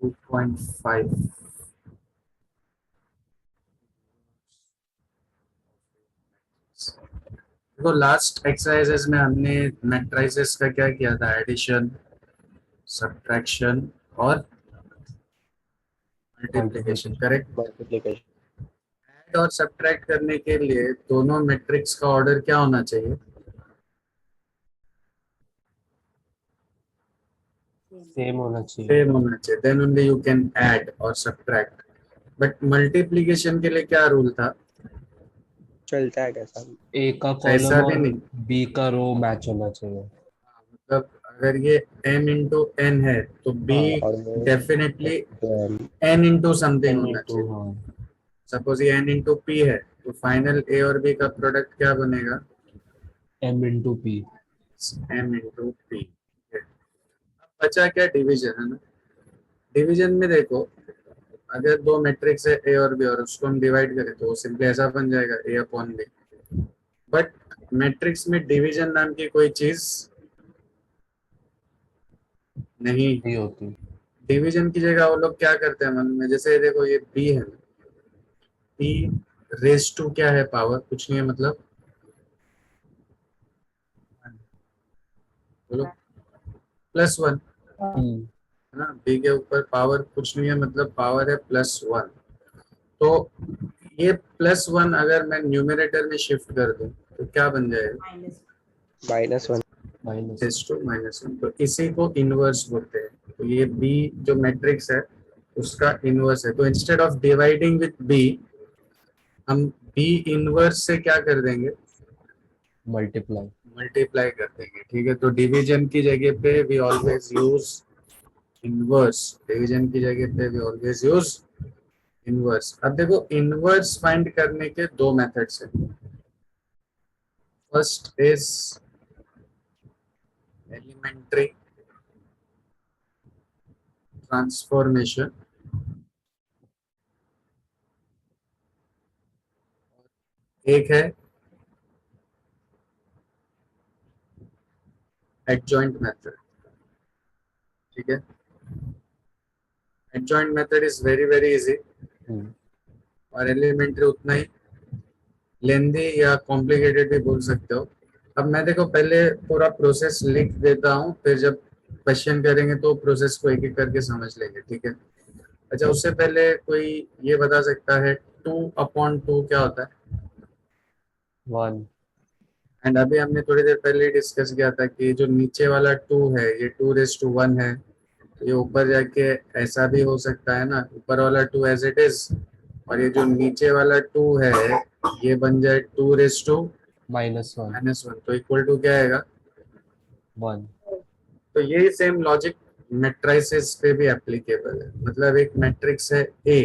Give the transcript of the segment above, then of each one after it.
2.5 देखो last exercises में हमने मैट्रिसेस का क्या किया था, एडिशन, सब्ट्रैक्शन और मल्टीप्लिकेशन, करेक्ट। मल्टीप्लिकेशन ऐड और सब्ट्रैक्ट करने के लिए दोनों मैट्रिक्स का ऑर्डर क्या होना चाहिए? सेम होना चाहिए। सेम होना चाहिए, then only you can add और सब्ट्रैक्ट। बट मल्टीप्लिकेशन के लिए क्या रूल था? चलता है कैसा भी। ए का ऐसा कॉलम भी और नहीं, बी का रो मैच होना चाहिए। मतलब अगर ये n इंटू एन है तो b हाँ और वो डेफिनेटली तो n इंटू समथिंग एन होना इंटू चाहिए। हाँ सपोज ये n इंटू पी है तो फाइनल a और b का प्रोडक्ट क्या बनेगा? M into p. m into p. बचा क्या? डिवीजन है ना। डिवीजन में देखो, अगर दो मैट्रिक्स है ए और बी और उसको हम डिवाइड करें तो वो सिंपली ऐसा बन जाएगा ए अपॉन बी। बट मैट्रिक्स में डिवीजन नाम की कोई चीज नहीं। नहीं होती। डिवीजन की जगह वो लोग क्या करते हैं मन में, जैसे ये देखो ये बी है, बी रेस टू क्या है, पावर कुछ नहीं है, मतलब बोलो +1 है ना। बी के ऊपर पावर कुछ नहीं है, मतलब पावर है +1। तो ये +1 अगर मैं न्यूमरेटर में शिफ्ट कर दूं तो क्या बन जाएगा? -1 माइनस रेस टू -1। तो इसी को इनवर्स बोलते हैं। तो ये बी जो मैट्रिक्स है उसका इनवर्स है। तो instead of dividing with b, हम बी इनवर्स से क्या कर देंगे? मल्टीप्लाई। मल्टीप्लाई कर देंगे, ठीक है। तो डिवीजन की जगह पे we always use inverse. Division की जगह पे वी ऑलवेज यूज इनवर्स। अब देखो इनवर्स फाइंड करने के दो मेथड्स हैं। फर्स्ट इज एलिमेंट्री ट्रांसफॉर्मेशन, एक है एडजॉइंट मेथड, ठीक है। Adjoint method is very very easy और एलिमेंट्री उतना ही लेंदी या कॉम्प्लिकेटेड भी बोल सकते हो। अब मैं देखो पहले पूरा प्रोसेस लिख देता हूँ, फिर जब क्वेश्चन करेंगे तो प्रोसेस को एक एक करके समझ लेंगे, ठीक है। अच्छा, उससे पहले कोई ये बता सकता है 2/2 क्या होता है? 1। एंड अभी हमने थोड़ी देर पहले डिस्कस किया था कि जो नीचे वाला 2 है ये 2 raised to 1 है। तो ये ऊपर जाके ऐसा भी हो सकता है ना, ऊपर वाला 2 एज इट इज, और ये जो नीचे वाला 2 है ये बन जाए 2 raised to -1 -1। तो इक्वल टू क्या आएगा? 1। तो यही सेम लॉजिक मैट्रिसेस पे भी एप्लीकेबल है। मतलब एक मैट्रिक्स है ए,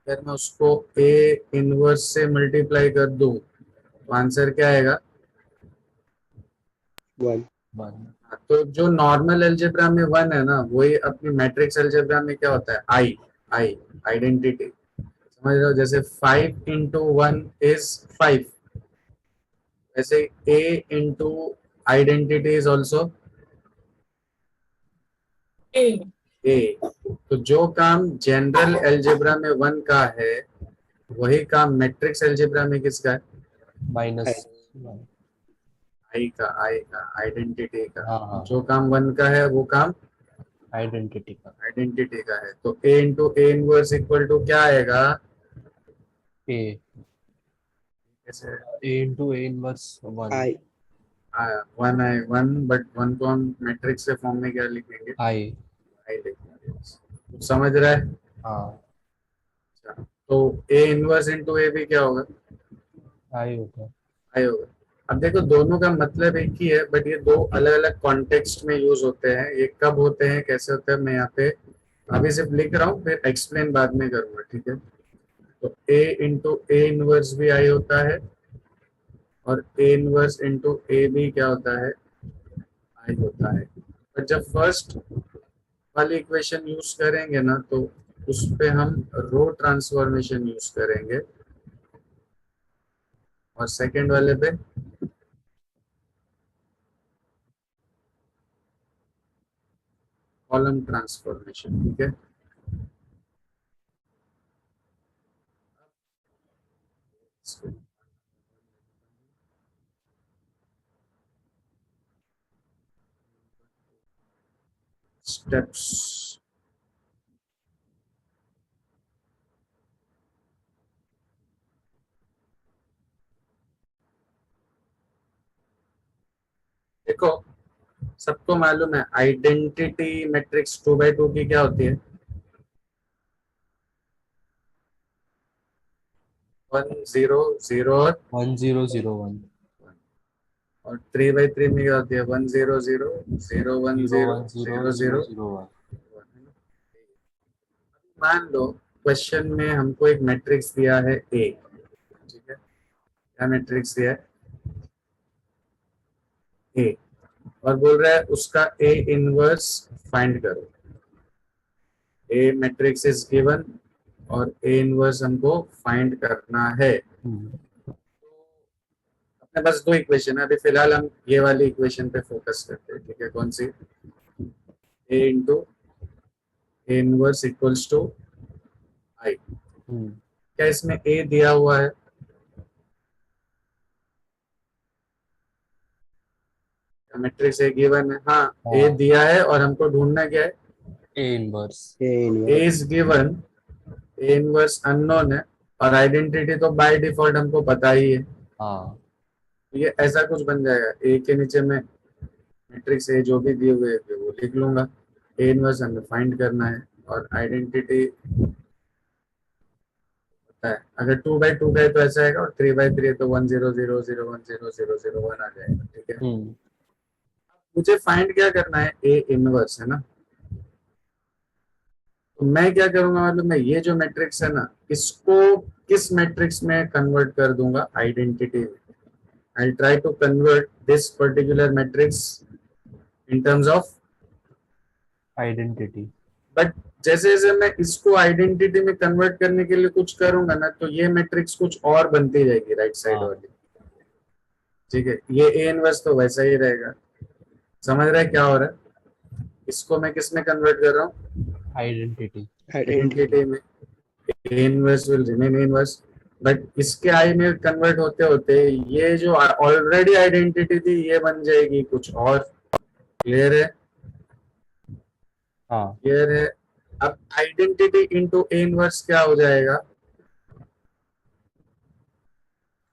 अगर मैं उसको ए इनवर्स से मल्टीप्लाई कर दूं तो आंसर क्या आएगा? 1 1। तो जो नॉर्मल अलजेब्रा में 1 है ना, वही अपनी मैट्रिक्स अलजेब्रा में क्या होता है? आई। आई आइडेंटिटी, समझ रहे हो? जैसे 5 into 1 is 5, वैसे A into identity is also A. तो जो काम जनरल अलजेब्रा में 1 का है वही काम मैट्रिक्स अलजेब्रा में किसका है? -1। आई का आइडेंटिटी का। हाँ हाँ जो काम 1 का है वो काम आइडेंटिटी का। आइडेंटिटी का है। तो A into A inverse equal to क्या आएगा? ए जैसे ए इंटू ए इनवर्स 1। आई 1 है 1, बट 1 को हम मैट्रिक्स के फॉर्म में क्या लिखेंगे? आई। आई लिखेंगे। कुछ समझ रहा है? हाँ अच्छा, तो ए इनवर्स इंटू ए भी क्या होगा? आई होगा। आई होगा। अब देखो दोनों का मतलब एक ही है, बट ये दो अलग अलग कॉन्टेक्स्ट में यूज होते हैं। ये कब होते हैं, कैसे होते हैं, मैं यहाँ पे अभी सिर्फ लिख रहा हूँ, फिर एक्सप्लेन बाद में करूंगा, ठीक है। तो ए इंटू ए इनवर्स भी आई होता है और ए इनवर्स इंटू ए भी क्या होता है? आई होता है। पर जब फर्स्ट वाली इक्वेशन यूज करेंगे ना तो उस पे हम रो ट्रांसफॉर्मेशन यूज करेंगे और सेकंड वाले पे कॉलम ट्रांसफॉर्मेशन, ठीक है। स्टेप्स, देखो सबको मालूम है आइडेंटिटी मैट्रिक्स 2 by 2 की क्या होती है, 1 0 0 1001 और 3 by 3 में क्या होती है, 1 0 0 0 1 0 0 0 01001। मान लो क्वेश्चन में हमको एक मैट्रिक्स दिया है ए, ठीक है, क्या मैट्रिक्स दिया है ए, और बोल रहा है उसका ए इनवर्स फाइंड करो। ए मैट्रिक्स इज गिवन और ए इनवर्स हमको फाइंड करना है। अपने पास दो इक्वेशन है, अभी फिलहाल हम ये वाली इक्वेशन पे फोकस करते हैं, ठीक है। कौन सी, A into A inverse equals to I. क्या इसमें ए दिया हुआ है, मैट्रिक्स ए गिवन है, हाँ ए हाँ। दिया है और हमको ढूंढना क्या है, A inverse. A A inverse is given, A inverse unknown है और आइडेंटिटी तो बाय डिफॉल्ट हमको पता ही है। हाँ। ये ऐसा कुछ बन जाएगा, ए के नीचे में मैट्रिक्स ए जो भी दिए हुए है वो लिख लूंगा, ए इनवर्स हमें फाइंड करना है और आइडेंटिटी पता है। अगर 2 by 2 का है तो ऐसा आएगा और 3 by 3 है तो 1 0 0 0 1 0 0 0 1 आ जाएगा, ठीक है। मुझे फाइंड क्या करना है, ए इनवर्स है ना, तो मैं क्या करूंगा, मतलब मैं ये जो मैट्रिक्स है ना इसको किस मैट्रिक्स में कन्वर्ट कर दूंगा, आइडेंटिटी में। I try to convert this particular matrix in terms of identity. But जैसे जैसे मैं इसको आइडेंटिटी में कन्वर्ट करने के लिए कुछ करूंगा ना तो ये मैट्रिक्स कुछ और बनती जाएगी राइट साइड हाँ। वाली, ठीक है। ये ए इनवर्स तो वैसा ही रहेगा, समझ रहा है क्या हो रहा है, इसको मैं किस में कन्वर्ट कर रहा हूँ, आइडेंटिटी। आइडेंटिटी आइडेंटिटी में। A inverse will remain inverse, but इसके आई में कन्वर्ट होते होते ये जो ऑलरेडी आइडेंटिटी थी ये बन जाएगी कुछ और। क्लियर है, हाँ। क्लियर है। अब आइडेंटिटी इंटू ए इनवर्स क्या हो जाएगा,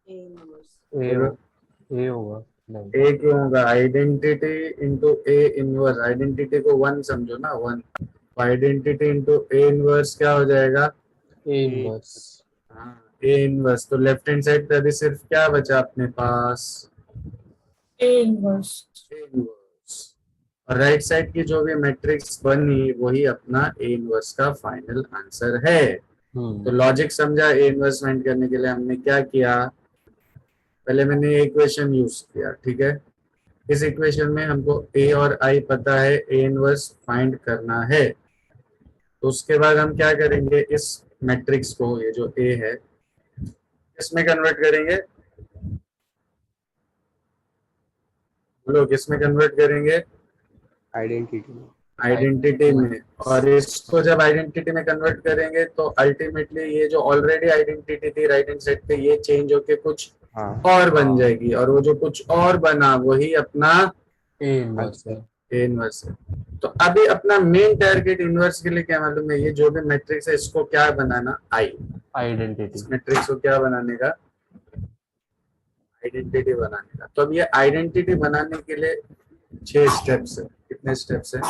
ए होगा। नहीं। ए क्यों होगा, identity into A inverse, identity को 1 समझो ना, 1। आइडेंटिटी इंटू ए इनवर्स क्या हो जाएगा, ए इनवर्स। हाँ ए इनवर्स। तो लेफ्ट हैंड साइड पे अभी सिर्फ क्या बचा अपने पास, ए इनवर्स। ए इनवर्स, और राइट साइड की जो भी मैट्रिक्स बनी वही अपना ए इनवर्स का फाइनल आंसर है। तो लॉजिक समझा, ए इनवर्स फाइंड करने के लिए हमने क्या किया, पहले मैंने इक्वेशन यूज किया, ठीक है। इस इक्वेशन में हमको ए और आई पता है, ए इनवर्स फाइंड करना है। तो उसके बाद हम क्या करेंगे, इस मैट्रिक्स को, ये जो ए है इसमें कन्वर्ट करेंगे, बोलो किसमें कन्वर्ट करेंगे, आइडेंटिटी में आइडेंटिटी में। और इसको जब आइडेंटिटी में कन्वर्ट करेंगे तो अल्टीमेटली ये जो ऑलरेडी आइडेंटिटी थी राइट हैंड साइड पे ये चेंज होके कुछ हाँ और बन जाएगी, और वो जो कुछ और बना वही अपना ए इनवर्स है। ए इनवर्स है। तो अभी अपना मेन टारगेट इनवर्स के लिए क्या मालूम है, ये जो भी मैट्रिक्स है इसको क्या बनाना, आई, आइडेंटिटी। इस मैट्रिक्स को क्या बनाने का, आइडेंटिटी बनाने का। तो अब ये आइडेंटिटी बनाने के लिए 6 स्टेप्स है, कितने स्टेप्स है,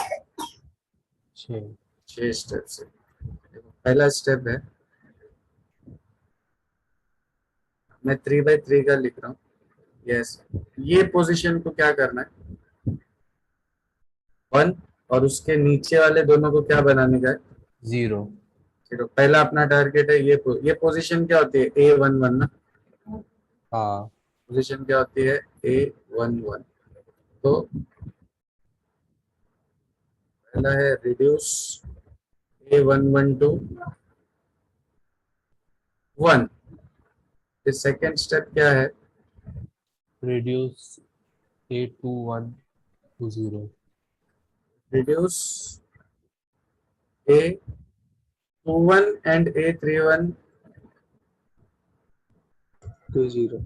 6 स्टेप्स है। पहला स्टेप है, मैं 3 by 3 का लिख रहा हूँ, यस। ये पोजीशन को क्या करना है, 1, और उसके नीचे वाले दोनों को क्या बनाने का है, 0। तो पहला अपना टारगेट है ये पोजीशन क्या होती है, A11 ना, हाँ। पोजीशन क्या होती है, A11। तो पहला है रिड्यूस A11 to 1। फिर सेकेंड स्टेप क्या है, reduce A21 to 0। Reduce A21 and A31 2 0.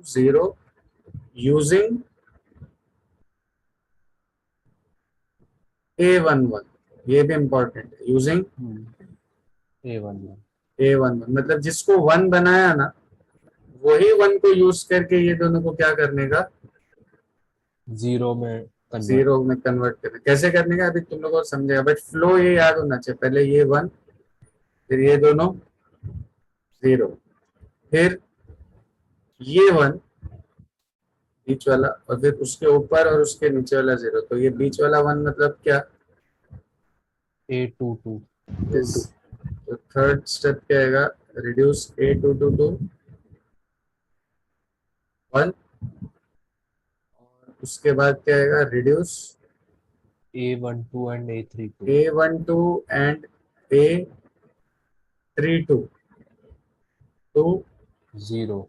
0 using A11, ये भी इंपॉर्टेंट है, यूजिंग A1 A11 मतलब जिसको 1 बनाया ना वही 1 को यूज करके ये दोनों को क्या करने का, 0 में कन्वर्ट। 0 में कन्वर्ट करने, कैसे करने का अभी तुम लोगों को समझेगा, बट फ्लो ये याद होना चाहिए, पहले ये 1 फिर ये दोनों 0 फिर ये 1 बीच वाला और फिर उसके ऊपर और उसके नीचे वाला 0, तो ये बीच वाला 1 मतलब क्या, A22 यस। तो थर्ड स्टेप क्या आएगा, रिड्यूस A2 to 1 और उसके बाद क्या आएगा, reduce A12 and A32 A12 and A32 to 0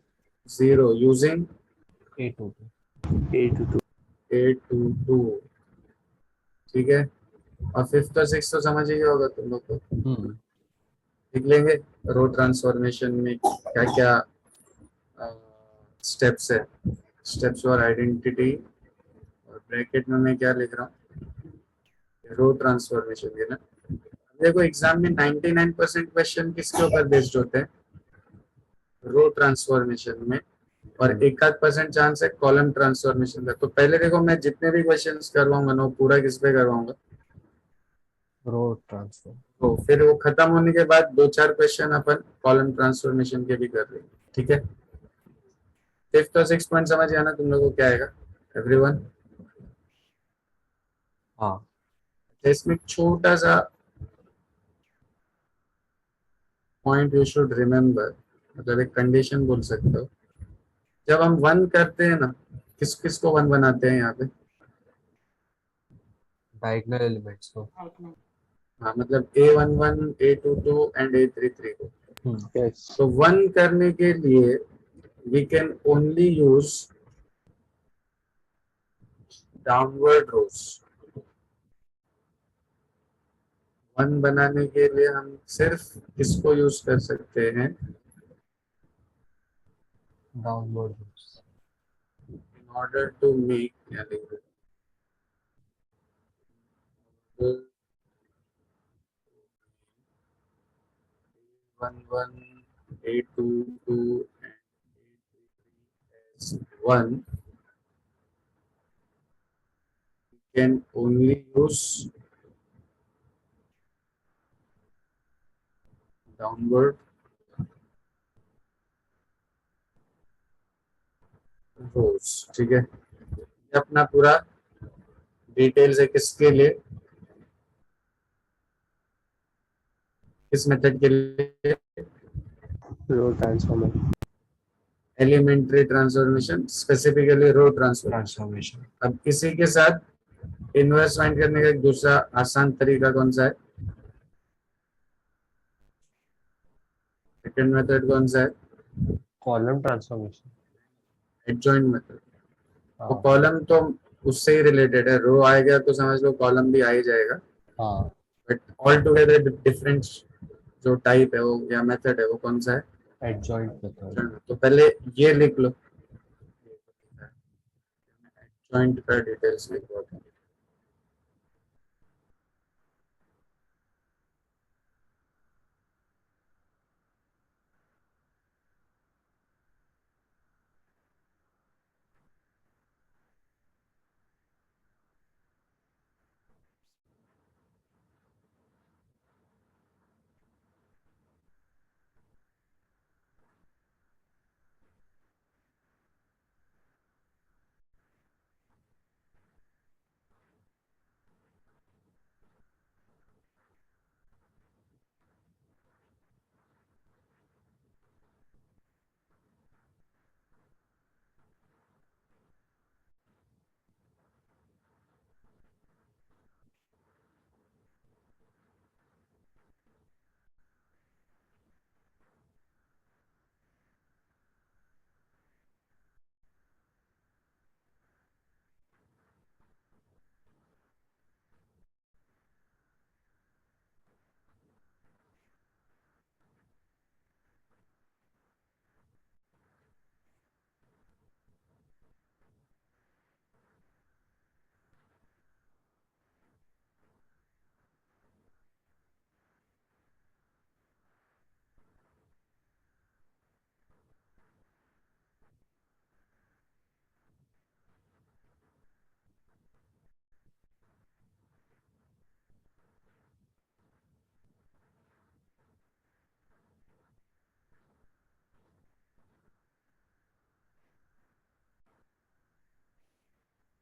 0 using A22 A 2 2. A22, ठीक है। और फिफ्थ और सिक्स तो समझ ही गया होगा तुम लोग को, लिख लेंगे रो ट्रांसफॉर्मेशन में क्या क्या स्टेप्स है, स्टेप्स और आइडेंटिटी, और ब्रैकेट में मैं क्या लिख रहा हूँ, रो ट्रांसफॉर्मेशन के ना। देखो एग्जाम में 99% क्वेश्चन किसके ऊपर बेस्ड होते हैं, रो ट्रांसफॉर्मेशन में, और एक आध परसेंट चांस है कॉलम ट्रांसफॉर्मेशन का। तो पहले देखो मैं जितने भी क्वेश्चंस करवाऊंगा ना वो पूरा किस पे करवाऊंगा, रो ट्रांसफर। तो फिर वो खत्म होने के बाद 2-4 क्वेश्चन अपन कॉलम ट्रांसफॉर्मेशन के भी कर रहे हैं, ठीक है। फिफ्थ और सिक्स पॉइंट समझ आना तुम लोगों को क्या आएगा एवरीवन। हाँ इसमें छोटा सा पॉइंट यू शुड रिमेम्बर, मतलब एक कंडीशन बोल सकते हो, जब हम 1 करते हैं ना, किस किस को 1 बनाते हैं यहाँ पे, डायगोनल एलिमेंट्स को। हाँ मतलब A11 A22 एंड A33 को। Yes. तो 1 करने के लिए we can only use downward rows. 1 बनाने के लिए हम सिर्फ किसको यूज कर सकते हैं, downward in order to make, क्या लिख रहे हैं, 11 A22 and A33 as 1 can only use downward rows, ठीक है। ये अपना पूरा डिटेल्स है किसके लिए, किस मेथड के लिए, Row transformer. Elementary transformation, specifically row transformation. Transformation. अब इसी के साथ इनवर्स फाइंड करने का एक दूसरा आसान तरीका कौन सा है, सेकंड मेथड कौन सा है, कॉलम ट्रांसफॉर्मेशन। Adjoint method. तो हाँ कॉलम तो उससे ही रिलेटेड है, रो आएगा तो समझ लो कॉलम भी आ ही जाएगा, हाँ बट ऑल टुगेदर डिफरेंट जो टाइप है वो या मेथड है वो कौन सा है, एडजॉइंट मेथड। तो पहले ये लिख लो, एडजॉइंट का डिटेल्स लिख लो।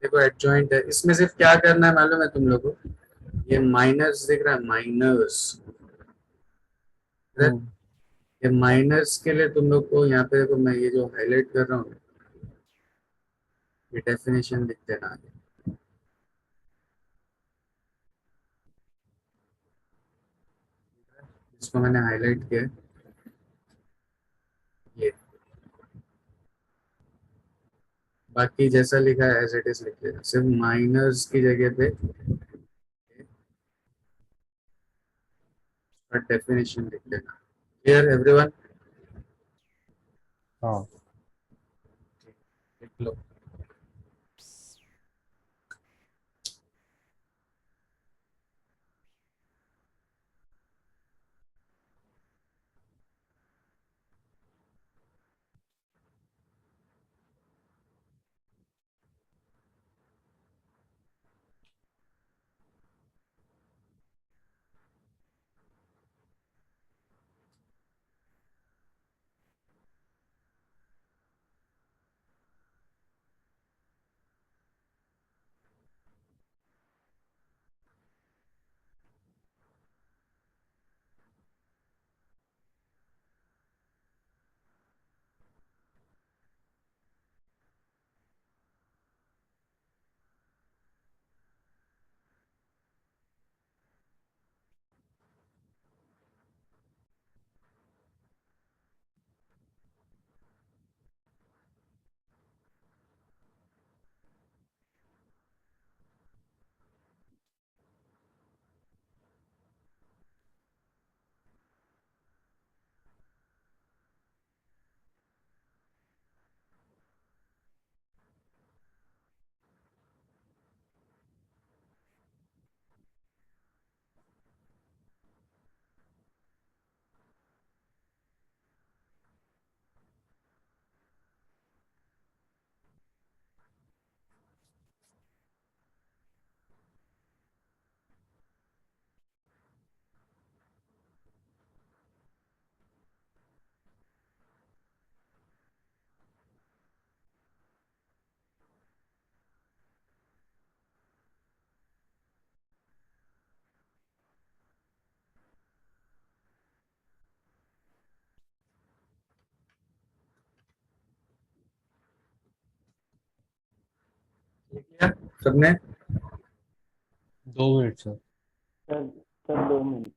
देखो एडजॉइंट है, इसमें सिर्फ क्या करना है मालूम है तुम लोगों को, ये माइनस दिख रहा है, माइनस, हम्म, ये माइनस के लिए तुम लोग को यहाँ पे देखो, मैं ये जो हाईलाइट कर रहा हूँ ये डेफिनेशन लिख देना आगे। इसको मैंने हाईलाइट किया है, ये बाकी जैसा लिखा है एज इट इज लिख लेना, सिर्फ माइनस की जगह पे डेफिनेशन लिख लेना। Clear everyone? हाँ। लिख लो। लिख लिया सबने? 2 minute sir. Sir sir 2 minute.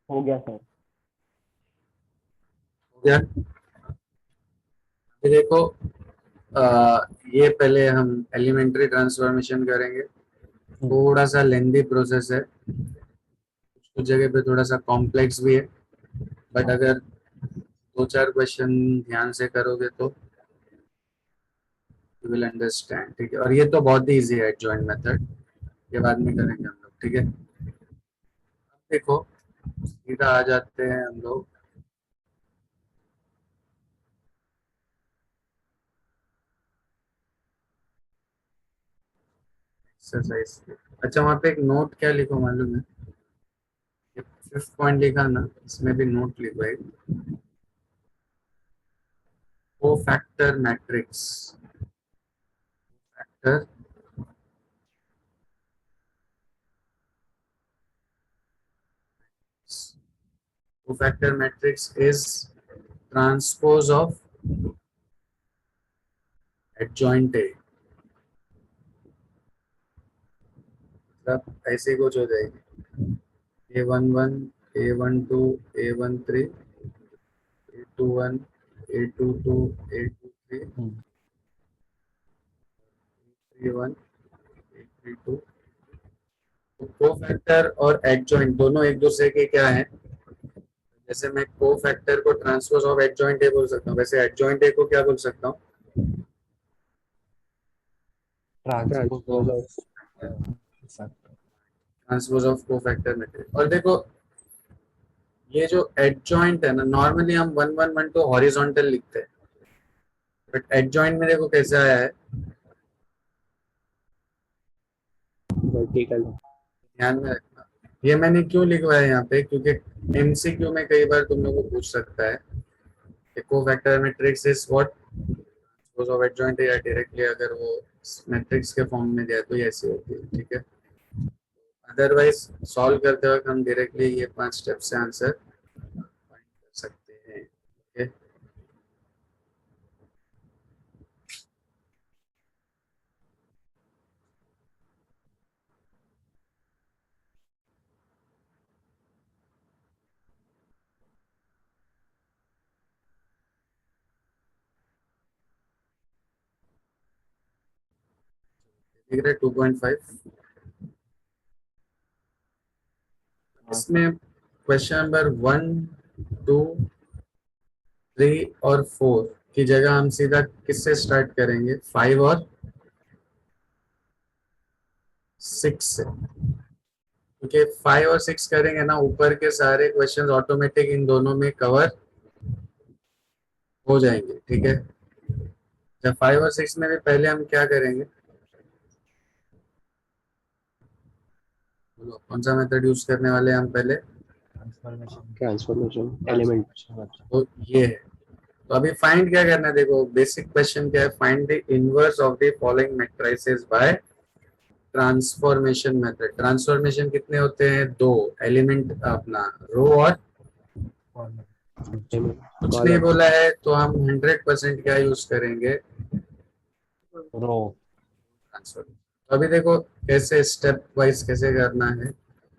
हो गया सर। हो गया? ये देखो, ये पहले हम एलिमेंट्री ट्रांसफॉर्मेशन करेंगे, थोड़ा सा लेंदी प्रोसेस है, कुछ जगह पे थोड़ा सा कॉम्प्लेक्स भी है, बट हाँ। अगर दो चार क्वेश्चन ध्यान से करोगे तो यू विल अंडरस्टैंड। ठीक है, और ये तो बहुत ही इजी है जॉइंट मेथड, ये बाद में करेंगे हम लोग। ठीक है, अब देखो सीधा आ जाते हैं हम लोग एक्सरसाइज पे। अच्छा, वहाँ पे एक नोट क्या लिखो मालूम है? ये 5th पॉइंट लिखा ना, इसमें भी नोट लिखो एक, को फैक्टर मैट्रिक्स, फैक्टर को factor matrix is transpose of adjoint A, मतलब ऐसे कुछ हो जाएगी A11 A12 A13 A21 A22 A23 A31 A32। Cofactor और एडजॉइंट दोनों एक दूसरे के क्या हैं? जैसे मैं कोफैक्टर को ट्रांसपोज ऑफ एडजॉइंट ए बोल सकता हूँ, वैसे एडजॉइंट ए को क्या बोल सकता हूँ? Transpose of factor. Transpose of cofactor matrix. और देखो ये जो एडजॉइंट है ना, नॉर्मली हम 1 1 1 2 हॉरिजॉन्टल लिखते हैं, बट एडजॉइंट में देखो कैसे आया है, वर्टिकल। ध्यान में रखना। ये मैंने क्यों लिखवाया यहाँ पे, क्योंकि एमसीक्यू में कई बार तुम लोगों को पूछ सकता है कि cofactor matrix is what transpose of adjoint, या डायरेक्टली अगर वो मैट्रिक्स के फॉर्म में दिया तो ये ऐसी होती है, ठीक है। अदरवाइज सॉल्व करते वक्त हम डायरेक्टली ये 5 स्टेप से आंसर फाइंड कर सकते हैं, ओके। ठीक है 2.5। इसमें क्वेश्चन नंबर 1 2 3 और 4 की जगह हम सीधा किससे स्टार्ट करेंगे? 5 और 6 से, क्योंकि 5 और 6 करेंगे ना, ऊपर के सारे क्वेश्चंस ऑटोमेटिक इन दोनों में कवर हो जाएंगे, ठीक है। जब 5 और 6 में भी पहले हम क्या करेंगे, बोलो कौन सा मेथड यूज करने वाले हैं हम पहले? Transformation element. तो ये है। तो अभी फाइंड क्या करना है, देखो बेसिक क्वेश्चन क्या है, find the inverse of the following matrices by transformation method. Transformation कितने होते हैं? 2 एलिमेंट, अपना रो और कुछ नहीं बोला है तो हम 100% क्या यूज करेंगे? रो। ट्रांसफर। तो अभी देखो कैसे स्टेप वाइज कैसे करना है,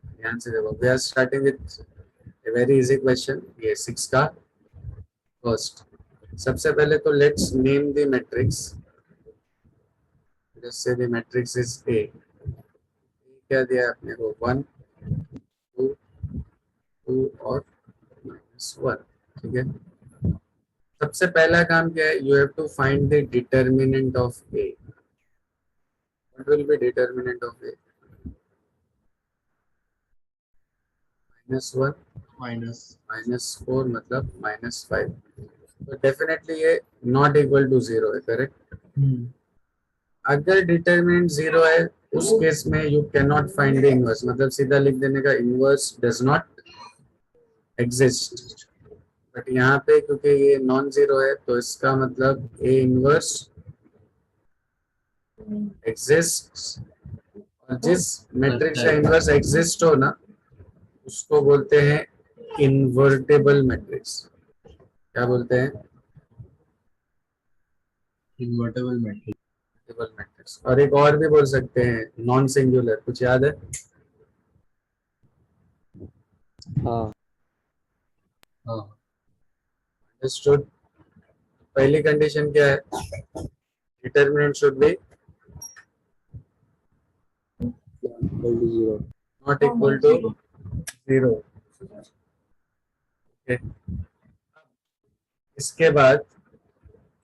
ध्यान से देखो। We are starting with a very easy question, ये 6 का फर्स्ट। सबसे पहले तो लेट्स नेम द मैट्रिक्स, जैसे द मैट्रिक्स इज ए। क्या दिया है अपने को? 1 2 2 और -1, ठीक है। सबसे पहला काम क्या है? You have to find the determinant of A. What will be determinant of A? -1 -4 मतलब -5। तो डेफिनेटली ये नॉट इक्वल टू 0 है, करेक्ट। अगर डिटरमिनेंट 0 है उस केस में you can not find the inverse, मतलब सीधा लिख देने का inverse does not exist. But यहाँ पे क्योंकि ये नॉन जीरो है तो इसका मतलब ए इनवर्स एग्जिस्ट। और जिस मैट्रिक्स का इनवर्स एग्जिस्ट हो ना, उसको बोलते हैं इन्वर्टेबल मैट्रिक्स। क्या बोलते हैं? Invertible matrix. Invertible matrix. और एक और भी बोल सकते हैं, नॉन सिंगुलर। कुछ याद है? हाँ। अंडरस्टूड। पहली कंडीशन क्या है? Determinant should be zero. Not equal to 0। इसके बाद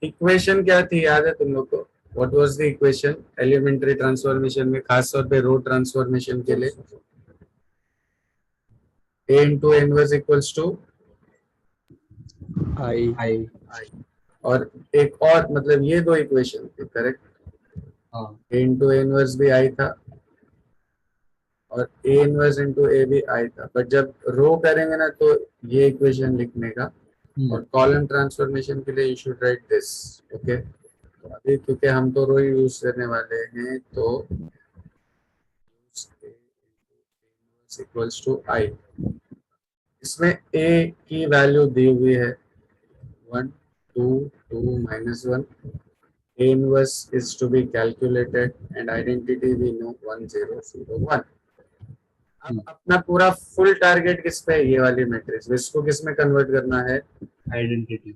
इक्वेशन क्या थी, याद है तुम लोग को? What was the equation elementary transformation में, खास तौर पे रो ट्रांसफॉर्मेशन के लिए? a into inverse equals to I. और एक और, मतलब ये दो इक्वेशन थी, करेक्ट। a इंटू इनवर्स भी आई था और a इनवर्स इंटू a भी आई था। बट जब रो करेंगे ना तो ये इक्वेशन लिखने का, और कॉलम ट्रांसफॉर्मेशन के लिए you should write this, okay. तो अभी क्योंकि हम तो रो यूज करने वाले हैं तो इक्वल्स टू आई। इसमें a की वैल्यू दी हुई है 1 2 2 minus 1. A inverse is to be calculated and identity we know 1 0 0 1. अब अपना पूरा फुल टारगेट किस पे है? ये वाली मैट्रिक्स, इसको किस में कन्वर्ट करना है? आइडेंटिटी।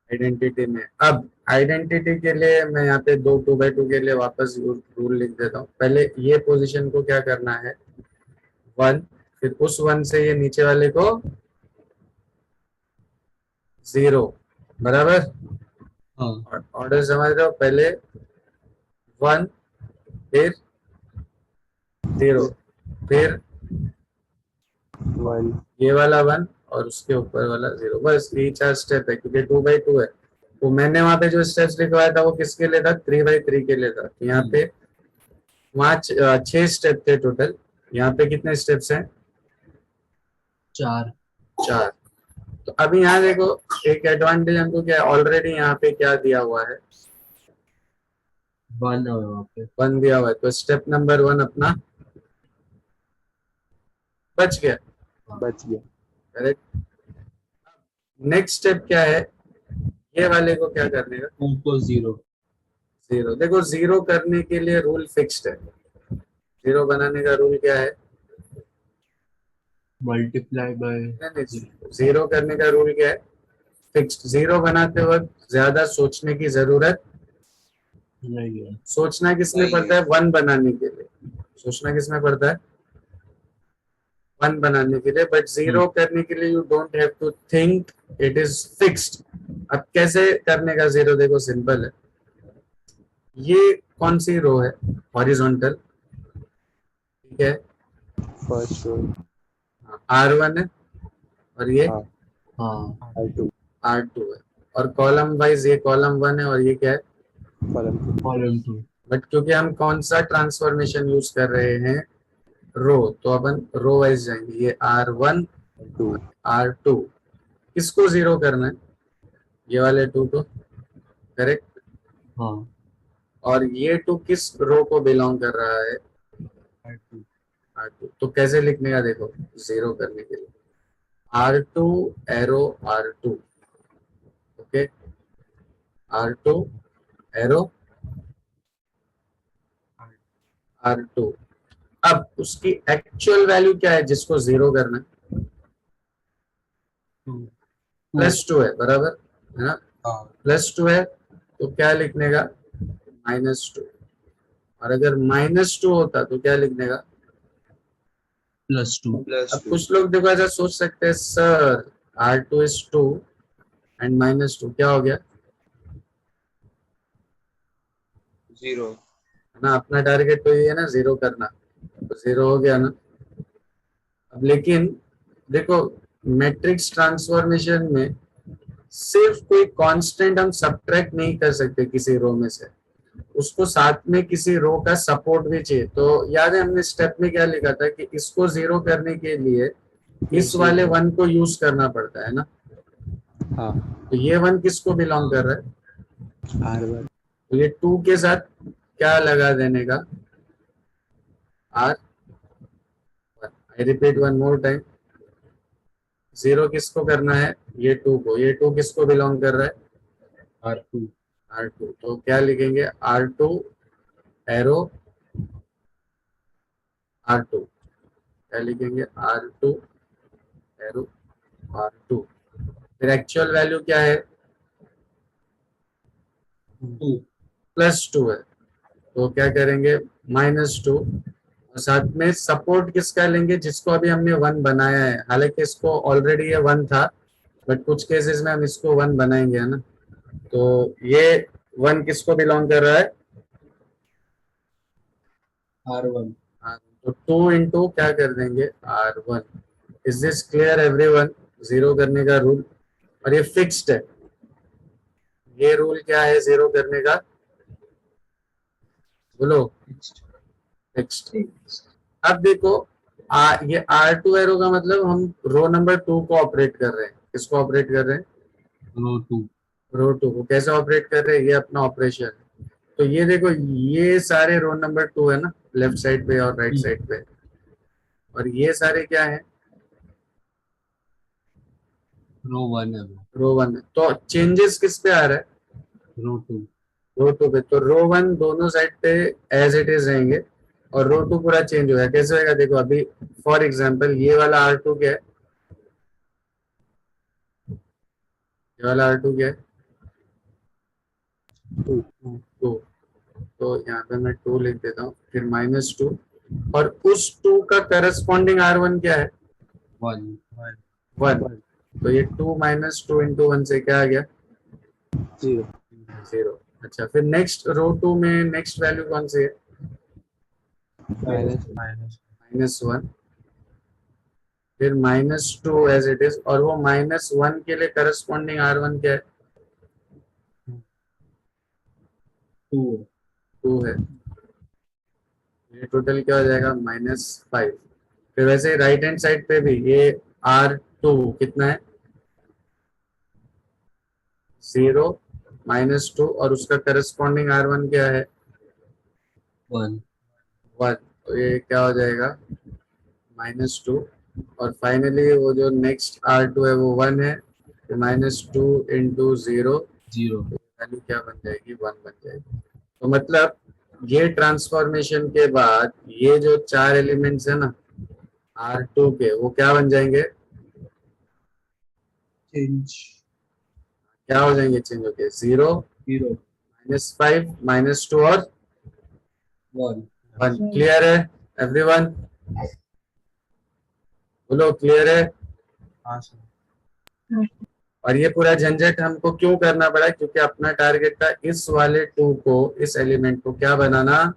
आइडेंटिटी में। अब आइडेंटिटी के लिए मैं यहाँ पे 2 2/2 के लिए वापस रूल लिख देता हूँ। पहले ये पोजीशन को क्या करना है? 1, फिर उस 1 से ये नीचे वाले को 0, बराबर। हाँ ऑर्डर समझ रहे हो? पहले 1, फिर 0, फिर 1 ये वाला 1 और उसके ऊपर वाला 0। बस यही 4 स्टेप है, क्योंकि 2/2 है। तो मैंने वहां पे जो स्टेप्स लिखवाया था वो किसके लिए था? 3/3 के लिए था। यहाँ पे वहाँ 6 स्टेप थे टोटल, यहाँ पे कितने स्टेप्स हैं? 4। 4। तो अभी यहाँ देखो, एक एडवांटेज हमको क्या है, ऑलरेडी यहाँ पे क्या दिया हुआ है? 1 है वहाँ पे। 1 दिया हुआ है, तो स्टेप नंबर 1 अपना बच गया, बच गया। करेक्ट। नेक्स्ट स्टेप क्या है? ये वाले को क्या करने का? 2 को 0। 0। देखो 0 करने के लिए रूल फिक्स्ड है। 0 बनाने का रूल क्या है? Multiply by. 0 करने का रूल क्या है? फिक्स्ड। 0 बनाते वक्त ज्यादा सोचने की जरूरत नहीं है। सोचना किस में पड़ता है? 1 बनाने के लिए। सोचना किस में पड़ता है? 1 बनाने के लिए। बट 0 करने के लिए you don't have to think, it is fixed. अब कैसे करने का 0? देखो सिंपल है। ये कौन सी रो है? हॉरिजॉन्टल, ठीक है। फर्स्ट रो R1 है और ये हाँ हाँ R2 R2 है। और कॉलम वाइज ये कॉलम 1 है और ये क्या है? Column 2 column 2। बट क्योंकि हम कौन सा ट्रांसफॉर्मेशन यूज कर रहे हैं? रो, तो अपन रो वाइज जाएंगे। ये R1 2 R2 किसको 0 करना है? ये वाले 2 को, करेक्ट। हाँ और ये 2 किस रो को बिलोंग कर रहा है? R2। R2। तो कैसे लिखने का देखो 0 करने के लिए? R2 arrow R2, okay. R2 arrow R2। अब उसकी एक्चुअल वैल्यू क्या है जिसको 0 करना है? 2। +2 है, बराबर है ना? हाँ +2 है तो क्या लिखने का? -2। और अगर -2 होता तो क्या लिखने का? +2। अब कुछ लोग देखो ऐसा सोच सकते हैं, सर R2 is 2 एंड -2 क्या हो गया? 0 है ना? अपना टारगेट तो ये है ना 0 करना, तो 0 हो गया ना। अब लेकिन देखो मैट्रिक्स ट्रांसफॉर्मेशन में सिर्फ कोई कांस्टेंट हम सब्ट्रैक्ट नहीं कर सकते किसी रो में से, उसको साथ में किसी रो का सपोर्ट भी चाहिए। तो याद है हमने स्टेप में क्या लिखा था कि इसको 0 करने के लिए इस वाले 1 को यूज करना पड़ता है ना। हाँ तो ये 1 किसको बिलोंग कर रहा है? R1 तो ये 2 के साथ क्या लगा देने का? R1। I repeat 1 more time, 0 किसको करना है? ये 2 को। ये 2 किसको बिलोंग कर रहा है? R2। R2। तो क्या लिखेंगे? R2 arrow R2। क्या लिखेंगे? R2 arrow R2। फिर एक्चुअल वैल्यू क्या है? 2। +2 है, तो क्या करेंगे? -2। और साथ में सपोर्ट किसका लेंगे? जिसको अभी हमने 1 बनाया है। हालांकि इसको ऑलरेडी ये 1 था, बट कुछ केसेस में हम इसको 1 बनाएंगे, है ना। तो ये 1 किसको बिलोंग कर रहा है? R1। हाँ, तो 2 इंटू क्या कर देंगे? R1। Is this clear everyone? 0 करने का रूल, और ये फिक्स्ड है। ये रूल क्या है 0 करने का? बोलो। फिक्स्ड। अब देखो ये R2 एरो का मतलब हम रो नंबर 2 को ऑपरेट कर रहे हैं। किसको ऑपरेट कर रहे हैं? रो 2। रो 2 को। कैसे ऑपरेट कर रहे हैं? ये अपना ऑपरेशन है। तो ये देखो ये सारे रो नंबर 2 है ना, लेफ्ट साइड पे और राइट साइड पे। और ये सारे क्या है? रो 1 है रो 1 है, तो चेंजेस किस पे आ रहा है? रो 2 रो 2 पे। तो रो 1 दोनों साइड पे एज इट इज रहेंगे और रो 2 पूरा चेंज होगा। कैसे होगा देखो, अभी फॉर एग्जांपल ये वाला R2 क्या है, ये वाला R2 क्या है? 2 2। तो यहाँ पे मैं 2 लिख देता हूँ, फिर -2, और उस 2 का करस्पॉन्डिंग R1 क्या है? 1 1। 1 तो ये 2 - 2 × 1 से क्या आ गया? 0 0। अच्छा, फिर नेक्स्ट रो 2 में नेक्स्ट वैल्यू कौन सी है? माइनस -1, फिर -2 एज इट इज, और वो -1 के लिए करस्पॉन्डिंग R1 क्या है? 2 2 है। ये टोटल क्या हो जाएगा? -5। फिर वैसे ही राइट हैंड साइड पे भी ये R2 कितना है? 0 -2, और उसका करस्पॉन्डिंग R1 क्या है? 1 1। तो ये क्या हो जाएगा? -2, और फाइनली वो जो नेक्स्ट R2 है वो 1 है, तो -2 × 0, 0 वैल्यू क्या बन जाएगी? 1 बन जाएगी। तो मतलब ये ट्रांसफॉर्मेशन के बाद ये जो 4 एलिमेंट्स है ना R2 के, वो क्या बन जाएंगे? चेंज क्या हो जाएंगे चेंज होके? 0 0 -5 -2 और 1 1। क्लियर है एवरीवन? बोलो क्लियर है? हाँ सर और ये पूरा झंझट हमको क्यों करना पड़ा? क्योंकि अपना टारगेट था इस वाले 2 को, इस एलिमेंट को क्या बनाना?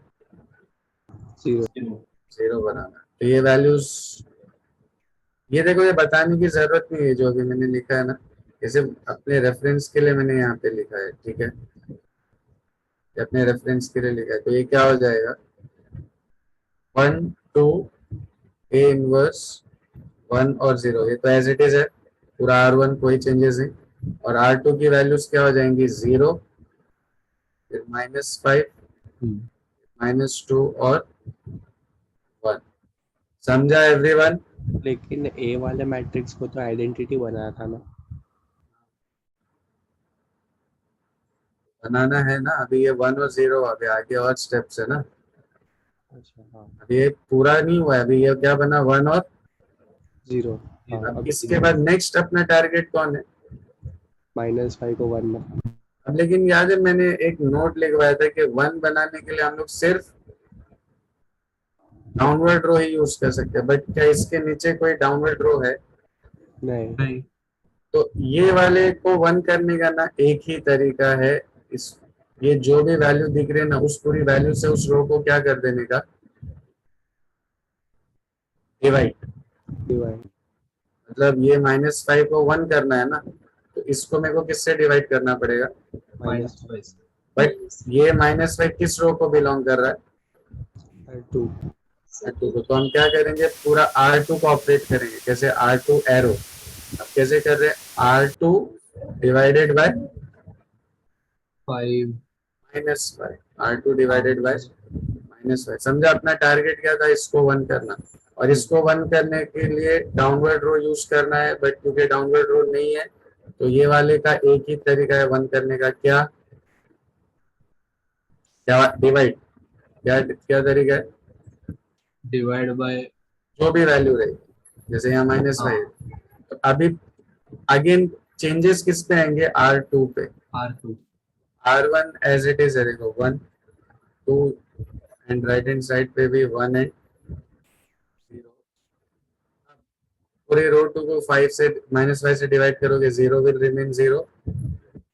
0 0 0 बनाना। तो ये वैल्यूज, ये देखो, ये बताने की जरूरत नहीं है जो अभी मैंने लिखा है ना, ये सिर्फ अपने रेफरेंस के लिए मैंने यहाँ पे लिखा है, ठीक है? ये अपने रेफरेंस के लिए लिखा है। तो ये क्या हो जाएगा? 1 2 A इनवर्स 1 और 0, ये तो एज इट इज है पूरा R1, कोई चेंजेस नहीं। और R2 की वैल्यूज क्या हो जाएंगी? 0, फिर -5 -2 और 1। समझा एवरीवन? लेकिन ए वाले मैट्रिक्स को तो आइडेंटिटी बनाया था ना। बनाना है ना, अभी ये 1 और 0, अभी आगे और स्टेप्स है ना। अच्छा हाँ अभी ये पूरा नहीं हुआ है, अभी ये क्या बना? 1 और 0 हाँ अब अब इसके बाद नेक्स्ट अपना टारगेट कौन है? -5 को 1 में अब लेकिन याद है मैंने एक नोट लिखवाया था कि 1 बनाने के लिए हम लोग सिर्फ डाउनवर्ड रो ही यूज कर सकते हैं, बट क्या इसके नीचे कोई डाउनवर्ड रो है? नहीं नहीं तो ये वाले को 1 करने का ना एक ही तरीका है, इस ये जो भी वैल्यू दिख रही है ना, उस पूरी वैल्यू से उस रो को क्या कर देने का? डिवाइड। डिवाइड मतलब ये -5 को 1 करना है ना, तो इसको मेरे को किससे डिवाइड करना पड़ेगा? -5 बट ये -5 किस रो को बिलोंग कर रहा है? 2 R2 को। तो हम क्या करेंगे? पूरा R2 को ऑपरेट करेंगे। कैसे? R2 arrow. अब कैसे कर रहे हैं? R2 divided by 5 -5, R2 divided by -5। समझा? अपना टारगेट क्या था? इसको 1 करना, और इसको 1 करने के लिए डाउनवर्ड रो यूज करना है, बट क्योंकि डाउनवर्ड रो नहीं है तो ये वाले का एक ही तरीका है 1 करने का। क्या? क्या? डिवाइड। क्या क्या तरीका है? डिवाइड बाय जो भी वैल्यू रही, जैसे यहाँ -5 हाँ है, तो अभी अगेन चेंजेस किस पे आएंगे? R2 पे। R2 R1 as it is रहेगा 1 2, एंड राइट हैंड साइड पे भी 1 एंड 0। पूरे रो 2 को 5 से -5 से डिवाइड करोगे, 0 विल रिमेन 0,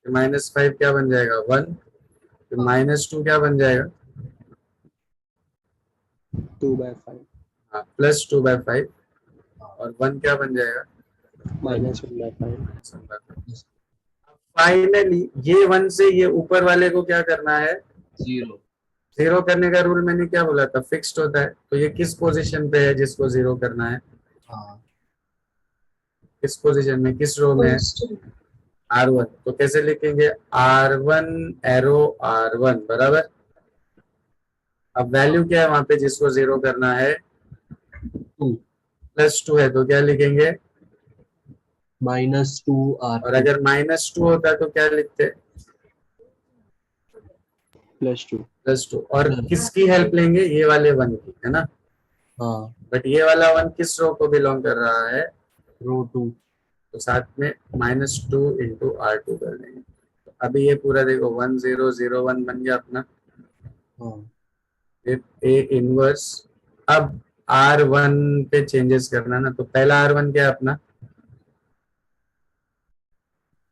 -5 क्या बन जाएगा? 1, फिर -2 क्या बन जाएगा? 2/5 हाँ, +2/5, और 1 क्या बन जाएगा? -1/5 फाइनली ये 1 से ये ऊपर वाले को क्या करना है? 0 0 करने का रूल मैंने क्या बोला था? फिक्स्ड होता है। तो ये किस पोजीशन पे है जिसको 0 करना है? हाँ किस पोजीशन में, किस रो में है? R1। तो कैसे लिखेंगे? R1 एरो R1 बराबर। अब वैल्यू क्या है वहां पे जिसको 0 करना है? 2 +2 है, तो क्या लिखेंगे? -2 और अगर -2 होता तो क्या लिखते? +2 +2। और प्लस किसकी हेल्प लेंगे? ये वाले 1 की, है ना? हाँ बट ये वाला 1 किस रो को बिलोंग कर रहा है? रो 2 तो साथ में -2 इंटू R2 कर देंगे। तो अभी ये पूरा देखो 1 0 0 1 बन गया अपना। हाँ फिर ए इनवर्स। अब R1 पे चेंजेस करना ना, तो पहला R1 क्या है अपना?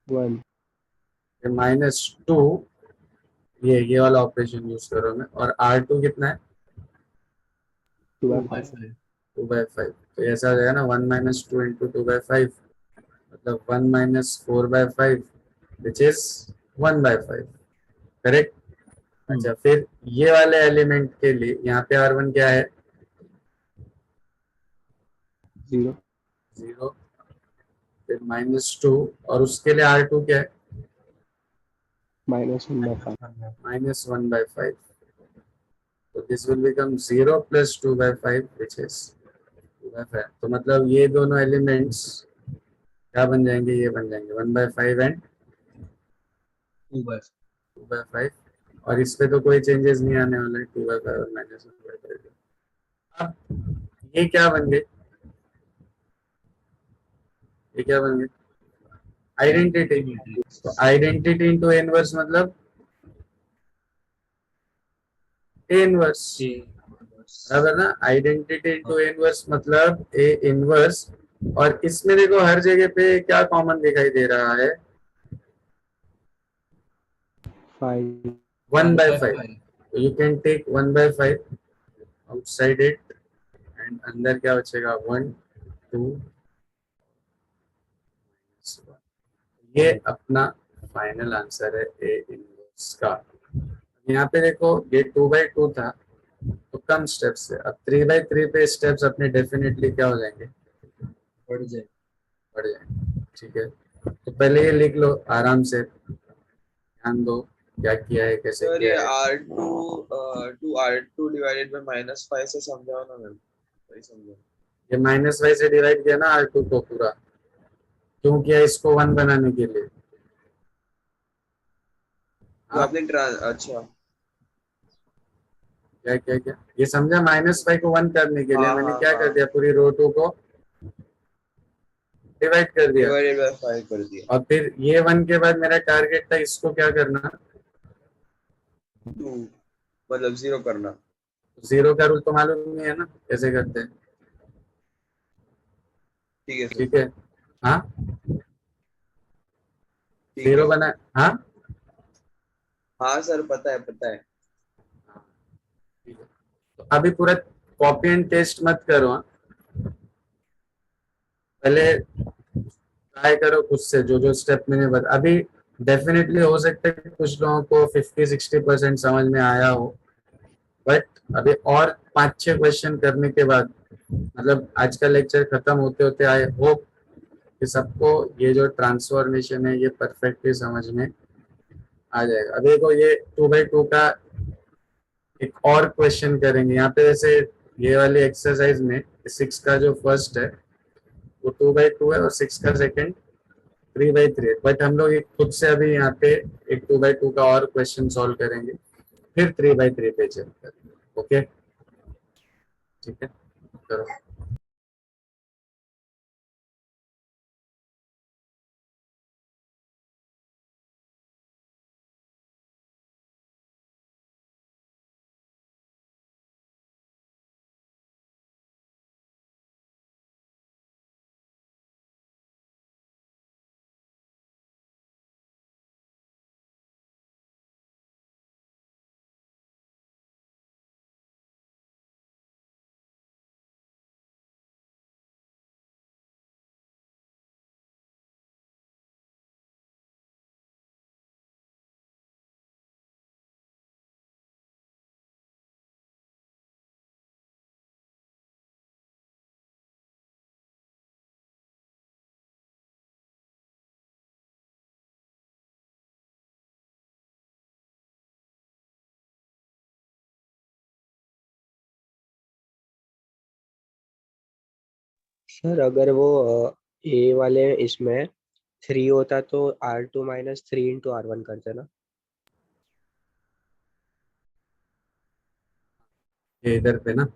1 -2। ये वाला ऑपरेशन यूज करो मैं। और R2 कितना है? 2/5 2/5 2/5। तो ऐसा हो जाएगा ना, 1 -2 इंटू 2/5, मतलब 1 -4/5 विच इज 1/5। करेक्ट। अच्छा, फिर ये वाले एलिमेंट के लिए यहाँ पे R1 क्या है? 0 0। फिर -2, और उसके लिए R2 क्या है? -1/5 -1/5। तो this will become 0 + 2/5 which is 2/5। तो मतलब ये दोनों एलिमेंट्स क्या बन जाएंगे? ये बन जाएंगे 1/5 एंड 2/5 2/5। और इस पे तो कोई चेंजेस नहीं आने वाले, 2/5 और -1/5। अब ये क्या बन गए? ये क्या बन गए? आइडेंटिटी। आइडेंटिटी तो मैट्रिक्स आइडेंटिटी इंटू इनवर्स मतलब ए इनवर्स, ए बराबर ना? आइडेंटिटी हाँ इंटू इनवर्स मतलब ए इनवर्स। और इसमें देखो हर जगह पे क्या कॉमन दिखाई दे रहा है? 5 1/5। 1/5 तो you can take 1/5 outside it, and अंदर क्या बचेगा? 1 2। ये अपना फाइनल आंसर है ए इनवर्स का। यहाँ पे देखो ये 2/2 था, तो कम स्टेप्स है। अब 3/3 पे स्टेप्स अपने डेफिनेटली क्या हो जाएंगे? बढ़ जाए बढ़ जाएंगे। ठीक है, तो पहले ये लिख लो आराम से, ध्यान दो क्या किया है, कैसे सर किया ये है। R2 डिवाइडेड बाय -5 से समझाओ ना मैम, वही समझो। ये -5 से डिवाइड किया ना R2 को पूरा, क्यों किया? इसको 1 बनाने के लिए। तो हाँ, आपने अच्छा। क्या क्या क्या ये समझा? -5 को 1 करने के लिए हाँ मैंने हाँ क्या हाँ, कर दिया? पूरी रो 2 को डिवाइड कर दिया। डिवाइडेड बाय 5 कर दिया। और फिर ये 1 के बाद मेरा टारगेट था इसको क्या करना? 2 मतलब 0 करना। 0 का रूल तो मालूम नहीं है ना, कैसे करते हैं? ठीक है सर। ठीक है। हाँ, ठीक 0 है। बना। हाँ, हाँ सर, पता है पता है। ठीक है। तो अभी पूरा कॉपी एंड पेस्ट मत करो, हाँ? पहले ट्राई करो खुद से, जो जो स्टेप मैंने बता अभी। डेफिनेटली हो सकता है कि कुछ लोगों को 50-60% समझ में आया हो, बट अभी और 5-6 क्वेश्चन करने के बाद, मतलब आज का लेक्चर खत्म होते होते, आई होप कि सबको ये जो ट्रांसफॉर्मेशन है ये परफेक्टली समझ में आ जाएगा। अब देखो ये 2/2 का एक और क्वेश्चन करेंगे यहाँ पे। वैसे ये वाली एक्सरसाइज में 6 का जो फर्स्ट है वो 2/2 है, और 6 का सेकंड 3/3 है। बट हम लोग एक खुद से अभी यहाँ पे एक 2/2 का और क्वेश्चन सॉल्व करेंगे, फिर 3/3 पे चलते हैं। ओके, ठीक है, करो। सर अगर वो ए वाले इसमें 3 होता तो R2 माइनस 3 इंटू R1 करते ना। ये इधर पे ना।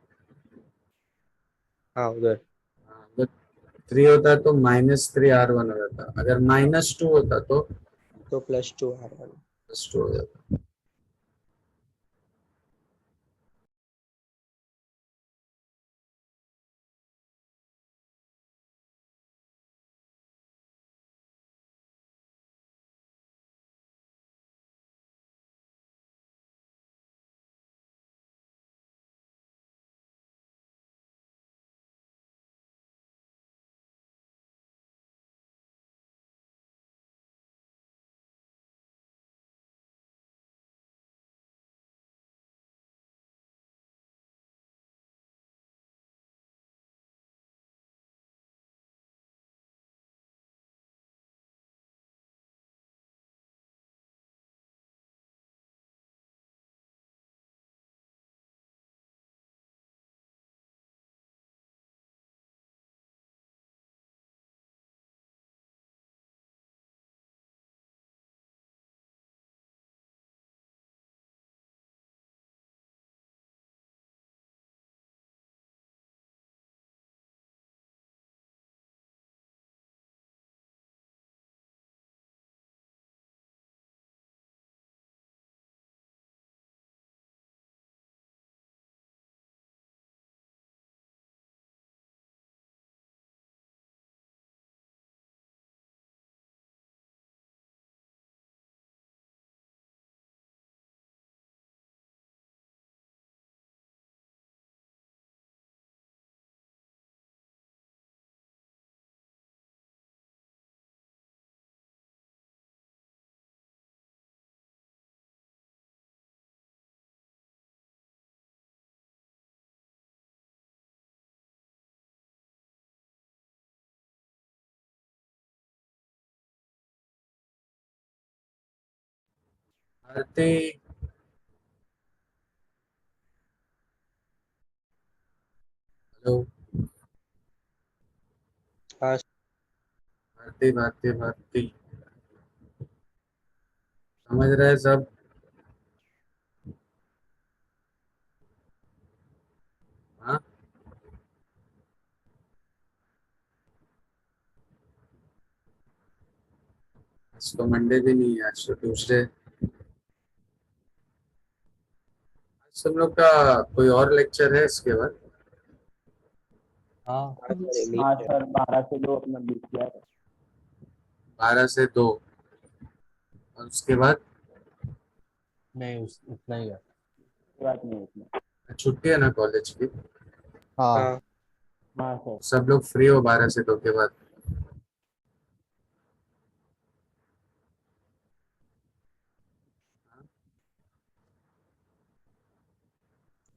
हाँ उधर। अगर 3 होता तो -3 R1 हो जाता, अगर -2 होता तो तो +2 R1। +2 हो जाता। आरती, हेलो। हाँ भारती भारती भारती, समझ रहे सब? हाँ, आज तो मंडे भी नहीं है, आज तो ट्यूसडे। आज तुम लोग का कोई और लेक्चर है इसके बाद? हाँ हाँ सर हाँ इंग्लिश है। सर 12 से 2 अपना बीत गया। 12 से 2, और उसके बाद नहीं उतना ही है। कोई बात नहीं इसमें। छुट्टी है ना कॉलेज की? हाँ हाँ हाँ सर। सब लोग फ्री हो 12 से 2 के बाद?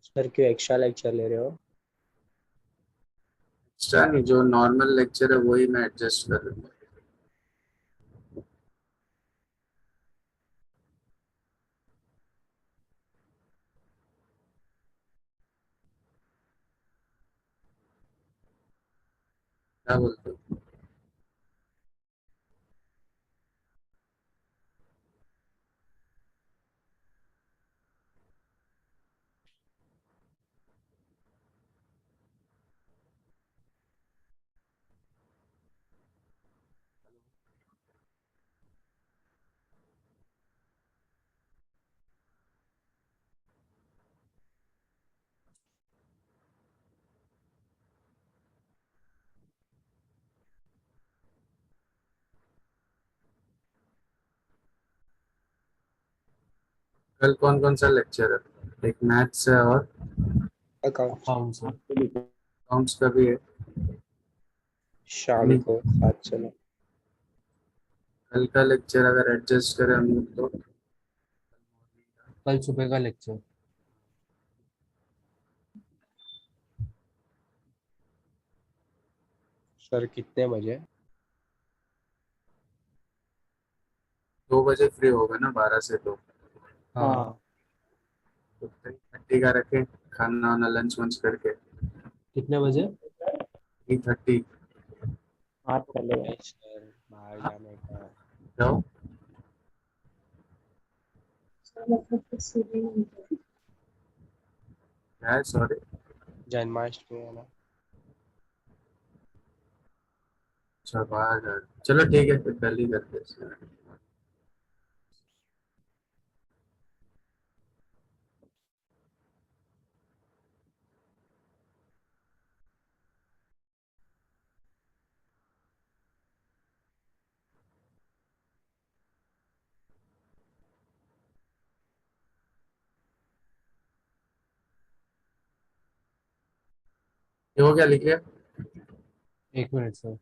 सर क्यों एक्स्ट्रा लेक्चर ले रहे हो? एक्स्ट्रा नहीं, जो नॉर्मल लेक्चर है वही मैं एडजस्ट कर रहा हूँ। क्या बोलते हो? कल कौन कौन सा लेक्चर है? एक मैथ्स है और अकाउंट। कौन सा? अकाउंट्स का भी है। शाम नहीं, को 7 से 9। कल का लेक्चर अगर एडजस्ट करें हम लोग तो कल सुबह का लेक्चर। सर कितने बजे? 2 बजे फ्री होगा ना, 12 से 2। हाँ हाँ तो 3:30 का रखें, खाना वाना लंच वंच करके। कितने बजे? 3:30। हाँ चले नहीं सर, बाहर जाने का। जाओ। मतलब कि सीधे नहीं है। क्या है? सॉरी। जन्माष्टमी है ना। अच्छा बाहर जा, चलो ठीक है फिर कल ही करते हैं। ये हो गया, लिख लिया? 1 मिनट सर।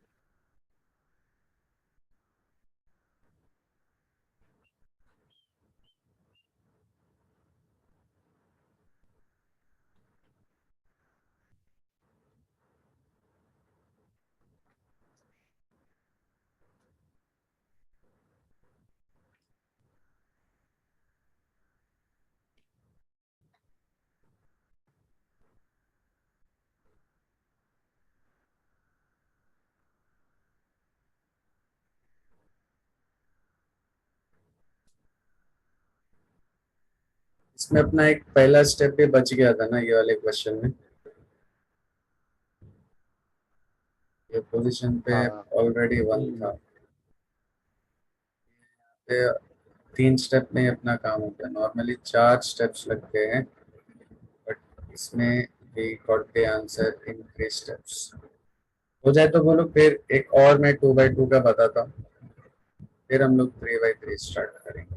इसमें अपना एक पहला स्टेप भी बच गया था ना ये वाले क्वेश्चन में। ये पोजीशन पे हाँ। ऑलरेडी 1 था। ये 3 स्टेप में ही अपना काम होता है, नॉर्मली 4 स्टेप्स लगते हैं, बट इसमें we got the answer in 3 steps. हो जाए तो बोलो, फिर एक और मैं 2 by 2 का बताता हूँ, फिर हम लोग 3 by 3 स्टार्ट करेंगे।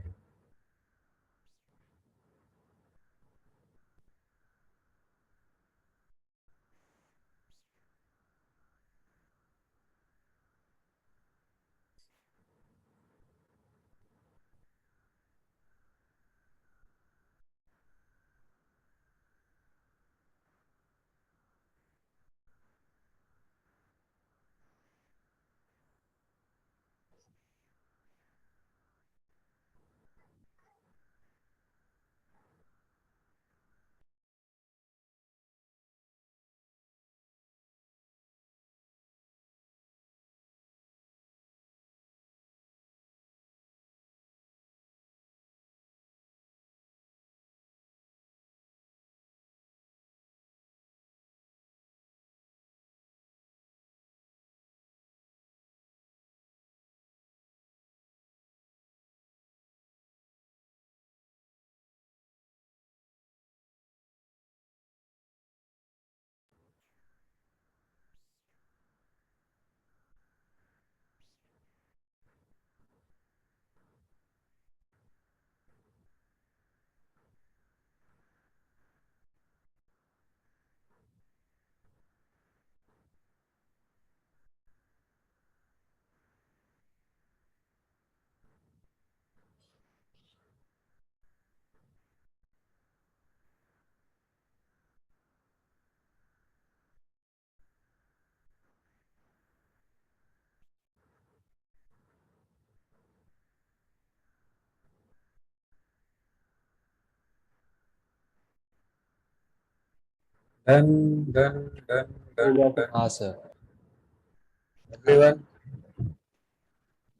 डन डन डन हो डन गया डन। हाँ सर। Everyone,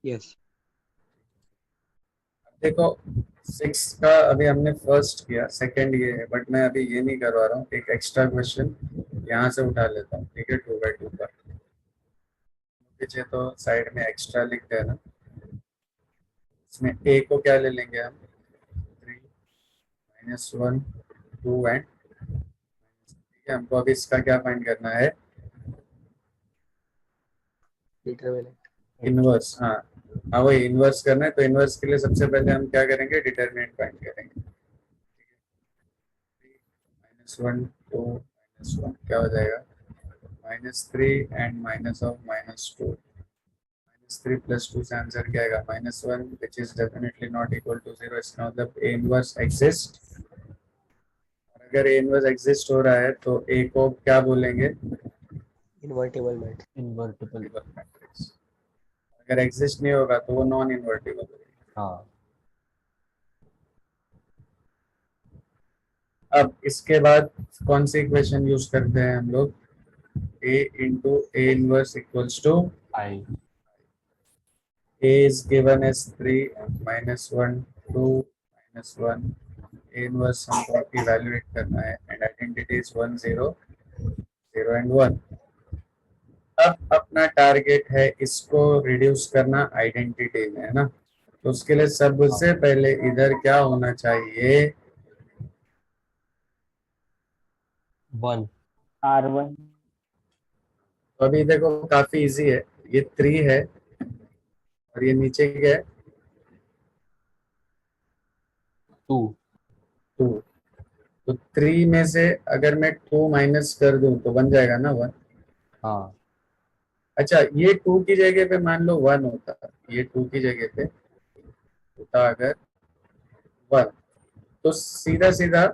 yes. देखो 6 का अभी हमने फर्स्ट किया, सेकंड ये है, बट मैं अभी ये नहीं करवा रहा हूँ, एक एक्स्ट्रा क्वेश्चन यहाँ से उठा लेता हूँ, ठीक है? 2 by 2 का पीछे तो साइड में एक्स्ट्रा लिख देना। इसमें ए को क्या ले लेंगे हम? 3 - 1 2 एंड, ठीक है? हमको अभी इसका क्या फाइंड करना है? डिटरमिनेंट। इनवर्स। हाँ हाँ, वही इनवर्स करना है, तो इनवर्स के लिए सबसे पहले हम क्या करेंगे? डिटरमिनेंट फाइंड करेंगे। -1 2 - 1 क्या हो जाएगा? -3 एंड माइनस ऑफ -2। -3 + 2 से आंसर क्या आएगा? -1, which is definitely not equal to 0। इसका मतलब ए इनवर्स एग्जिस्ट। अगर ए इनवर्स एग्जिस्ट हो रहा है तो ए को क्या बोलेंगे? Invertible mat. इन्वर्टिबल। मैट्रिक्स। अगर एग्जिस्ट नहीं होगा तो वो नॉन इन्वर्टिबल होगा। हाँ। अब इसके बाद कौन सी इक्वेशन यूज करते हैं हम लोग? A into A inverse equals to I. A is given as 3 and -1 2 -1 A inverse हमको इवैल्यूएट करना है एंड आइडेंटिटी इज 1 0 0 एंड 1। अब अपना टारगेट है इसको रिड्यूस करना आइडेंटिटी में, है ना। तो उसके लिए सबसे पहले इधर क्या होना चाहिए, 1. R1 तो अभी देखो काफी इजी है, ये 3 है और ये नीचे क्या है 2. 2। तो 3 में से अगर मैं 2 माइनस कर दूं तो बन जाएगा ना 1। हाँ. अच्छा ये 2 की जगह पे मान लो 1 होता, ये 2 की जगह पे होता अगर 1, तो सीधा सीधा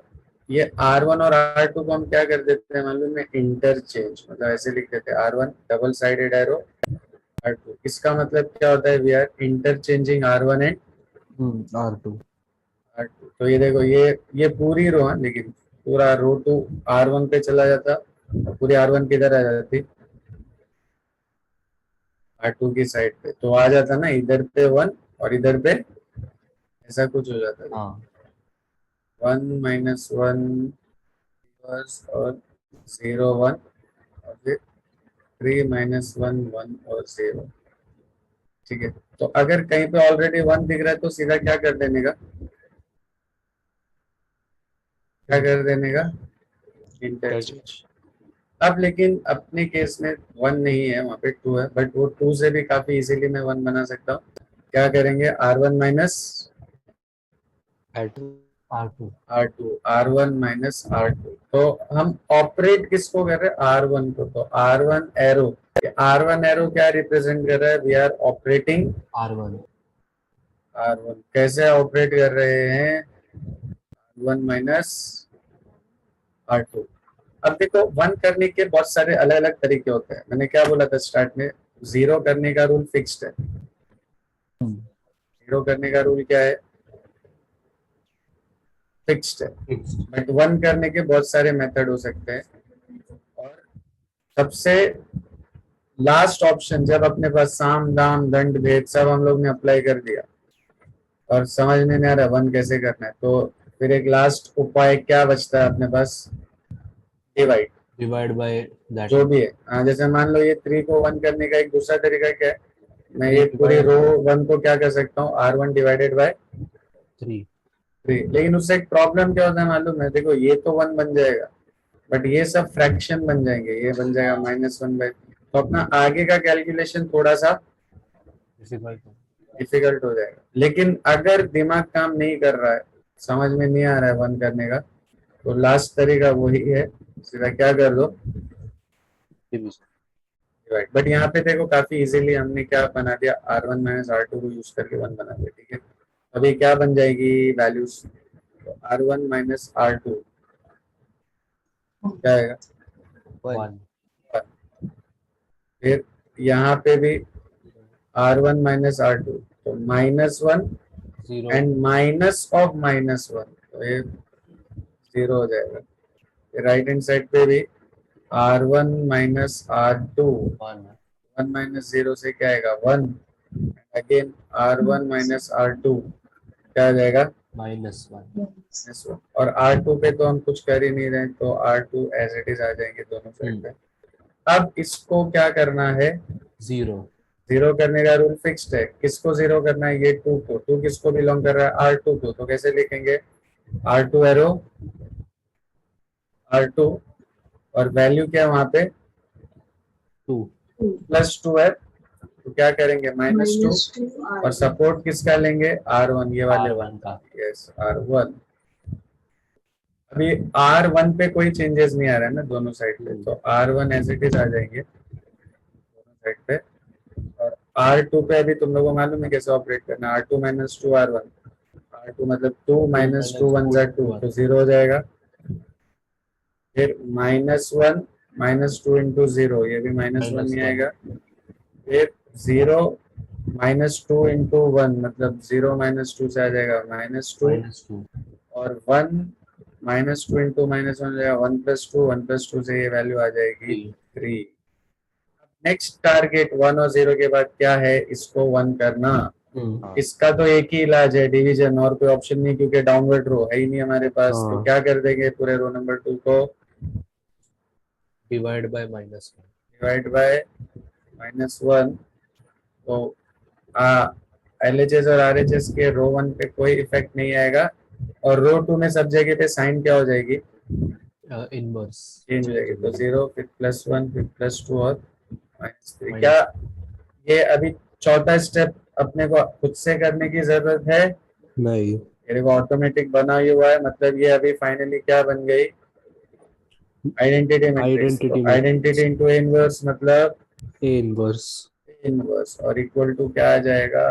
ये R1 और R2 को हम क्या कर देते हैं मालूम है, इंटरचेंज, मतलब ऐसे लिख देते हैं R1 double sided arrow R2। इसका मतलब क्या होता है, we are interchanging R1 and R2. R2। तो ये देखो ये पूरी रो है, लेकिन पूरा रो 2 R1 पे चला जाता और पूरी R1 किधर आ जाती, R2 की साइड पे, तो आ जाता ना इधर पे 1 और इधर पे ऐसा कुछ हो जाता है हाँ. 1 -1 और 0 1 और फिर 3 -1 1 और 0। ठीक है, तो अगर कहीं पे ऑलरेडी 1 दिख रहा है तो सीधा क्या कर देने का, क्या कर देने का, इंटरचेंज। अब लेकिन अपने केस में 1 नहीं है, वहां पे 2 है, बट वो 2 से भी काफी इजीली मैं 1 बना सकता हूँ। क्या करेंगे, R1 minus R2 R2. R1 minus R2। तो हम ऑपरेट किसको कर रहे हैं, R1 को, तो R1 एरो, R1 एरो क्या रिप्रेजेंट कर रहा है, we are operating R1. R1। कैसे ऑपरेट कर रहे हैं, R1 माइनस R2। अब देखो 1 करने के बहुत सारे अलग अलग तरीके होते हैं, मैंने क्या बोला था स्टार्ट में, 0 करने का रूल फिक्स्ड है। 0 करने का रूल क्या है, फिक्स्ड है, Fixed. बट 1 करने के बहुत सारे मेथड हो सकते हैं। और सबसे लास्ट ऑप्शन, जब अपने पास साम दाम दंड भेद सब हम लोग ने अप्लाई कर दिया और समझ में नहीं आ रहा 1 कैसे करना है, तो फिर एक लास्ट उपाय क्या बचता है अपने पास, डिवाइड। Divide by that. जो भी है, जैसे मान लो ये 3 को 1 करने का एक दूसरा तरीका क्या है, मैं ये 3 पूरी divided रो by 1 को क्या कर सकता हूँ, R1 डिवाइडेड बाय 3. 3। लेकिन उससे एक प्रॉब्लम क्या होता है मालूम है, देखो ये तो 1 बन जाएगा बट ये सब फ्रैक्शन बन जाएंगे, ये बन जाएगा -1/, तो अपना आगे का कैलकुलेशन थोड़ा सा Difficult. डिफिकल्ट हो जाएगा। लेकिन अगर दिमाग काम नहीं कर रहा है, समझ में नहीं आ रहा है 1 करने का, तो लास्ट तरीका वही है, सीधा क्या कर दो, Division. डिवाइड। बट यहाँ पे देखो काफी इजीली हमने क्या बना दिया, R1 माइनस R2 को यूज करके 1 बना दिया। ठीक है, अभी क्या बन जाएगी वैल्यूज, तो R1 माइनस R2 क्या आएगा, 1. फिर यहाँ पे भी R1 माइनस R2, तो -1 0. एंड माइनस ऑफ -1, तो ये 0 हो जाएगा। राइट हैंड साइड पे भी R1 माइनस R2, 1. 1 माइनस 0 से क्या आएगा 1, अगेन R1 माइनस R2 क्या आ जाएगा -1. -1, और R2 पे तो हम कुछ कर ही नहीं रहे, तो R2 एज इट इज आ जाएंगे दोनों साइड पे। अब इसको क्या करना है, 0. 0 करने का रूल फिक्स्ड है, किसको 0 करना है, ये 2 को, 2 किसको बिलोंग कर रहा है, R2 को, तो कैसे लिखेंगे, R2 एरो R2 और वैल्यू क्या है वहां पे 2. +2 है, तो क्या करेंगे -2 और सपोर्ट किसका लेंगे, R1, ये वाले R1 वन का. Yes R1। अभी R1 पे कोई चेंजेस नहीं आ रहा है ना दोनों साइड पे, तो R1 एज इट इज आ जाएंगे दोनों साइड पे। और R2 पे अभी तुम लोगों को मालूम है कैसे ऑपरेट करना, R2 माइनस 2 R1, R2 मतलब 2 माइनस 2 1 ज़ा 2, तो 0 हो जाएगा। फिर -1 -2 इंटू 0, ये भी -1 नहीं आएगा। फिर 0 -2 इंटू 1, मतलब 0 -2 से आ जाएगा -2, -2. और 1 -2 इंटू -1 हो जाएगा 1 + 2, 1 + 2 से ये वैल्यू आ जाएगी 3। नेक्स्ट टारगेट 1 और 0 के बाद क्या है, इसको 1 करना। इसका तो एक ही इलाज है, डिवीजन, और कोई ऑप्शन नहीं, क्योंकि डाउनवर्ड रो है ही नहीं हमारे पास। तो हाँ। क्या कर देंगे, पूरे रो नंबर 2 को डिवाइड बाय -1। Divide by -1। तो LHS और RHS के रो 1 पे कोई इफेक्ट नहीं आएगा, और रो 2 में सब जगह पे साइन क्या हो जाएगी, इनवर्स चेंज हो जाएगी। तो 0 फिर +1 फिर +2 और -3। Minus- क्या ये अभी चौथा स्टेप अपने को खुद से करने की जरूरत है? नहीं। ये देखो ऑटोमेटिक बना ही हुआ है, मतलब ये अभी फाइनली क्या बन गई, आइडेंटिटी मैट्रिक्स। Identity तो आइडेंटिटी इनटू इनवर्स मतलब A इनवर्स। इनवर्स, और इक्वल टू क्या आ जाएगा,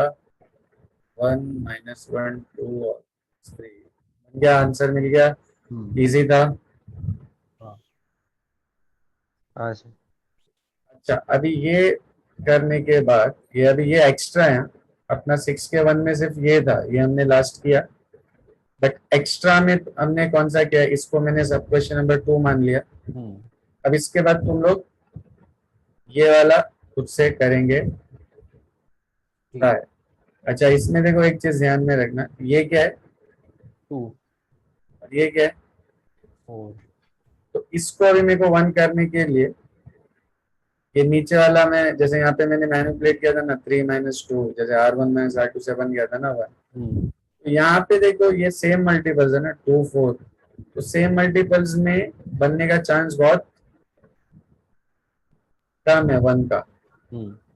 1 -1 2 और 3। बन गया, आंसर मिल गया। इजी था। हाँ सर। अच्छा, अभी ये करने के बाद ये अभी ये एक्स्ट्रा है, अपना 6 के 1 में सिर्फ ये था, ये हमने लास्ट किया। बट एक्स्ट्रा में हमने कौन सा किया, इसको मैंने सब क्वेश्चन नंबर 2 मान लिया। अब इसके बाद तुम लोग ये वाला खुद से करेंगे। है। अच्छा, इसमें देखो एक चीज ध्यान में रखना, ये क्या है 2 और ये क्या है। 4। तो इसको अभी मेरे को 1 करने के लिए ये नीचे वाला, मैं जैसे यहाँ पे मैंने मैनिपुलेट किया था ना, 3 -2, जैसे R1 - R2 से बन गया था ना 1। तो यहाँ पे देखो ये सेम मल्टीपल्स है ना, 2 4। तो सेम मल्टीपल्स में बनने का चांस बहुत कम है 1 का।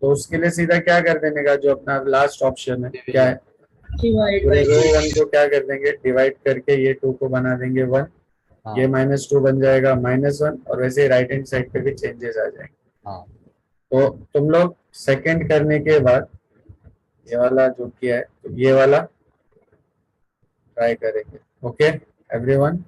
तो उसके लिए सीधा क्या कर देने का, जो अपना लास्ट ऑप्शन है क्या है, डिवाइड पूरे बाय रो 1 को क्या कर देंगे, डिवाइड करके ये 2 को बना देंगे 1। ये -2 बन जाएगा -1, और वैसे ही राइट हैंड साइड पे भी चेंजेस आ जाएंगे। तो तुम लोग सेकंड करने के बाद ये वाला जो किया है, तो ये वाला ट्राई करेंगे। Okay everyone.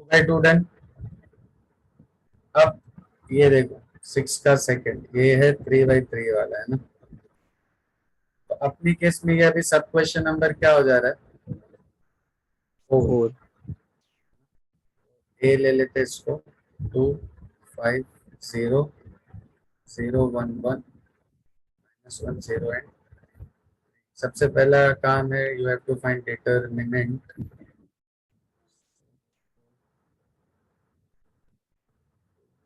2/2 डन। अब ये देखो 6 का सेकंड, ये है 3/3 वाला है ना। तो अपनी केस में ये अभी सब क्वेश्चन नंबर क्या हो जा रहा है, 4। 4 ए ले लेते इसको, 2 5 0 0 1 1 -1 0 एंड सबसे पहला काम है you have to find determinant.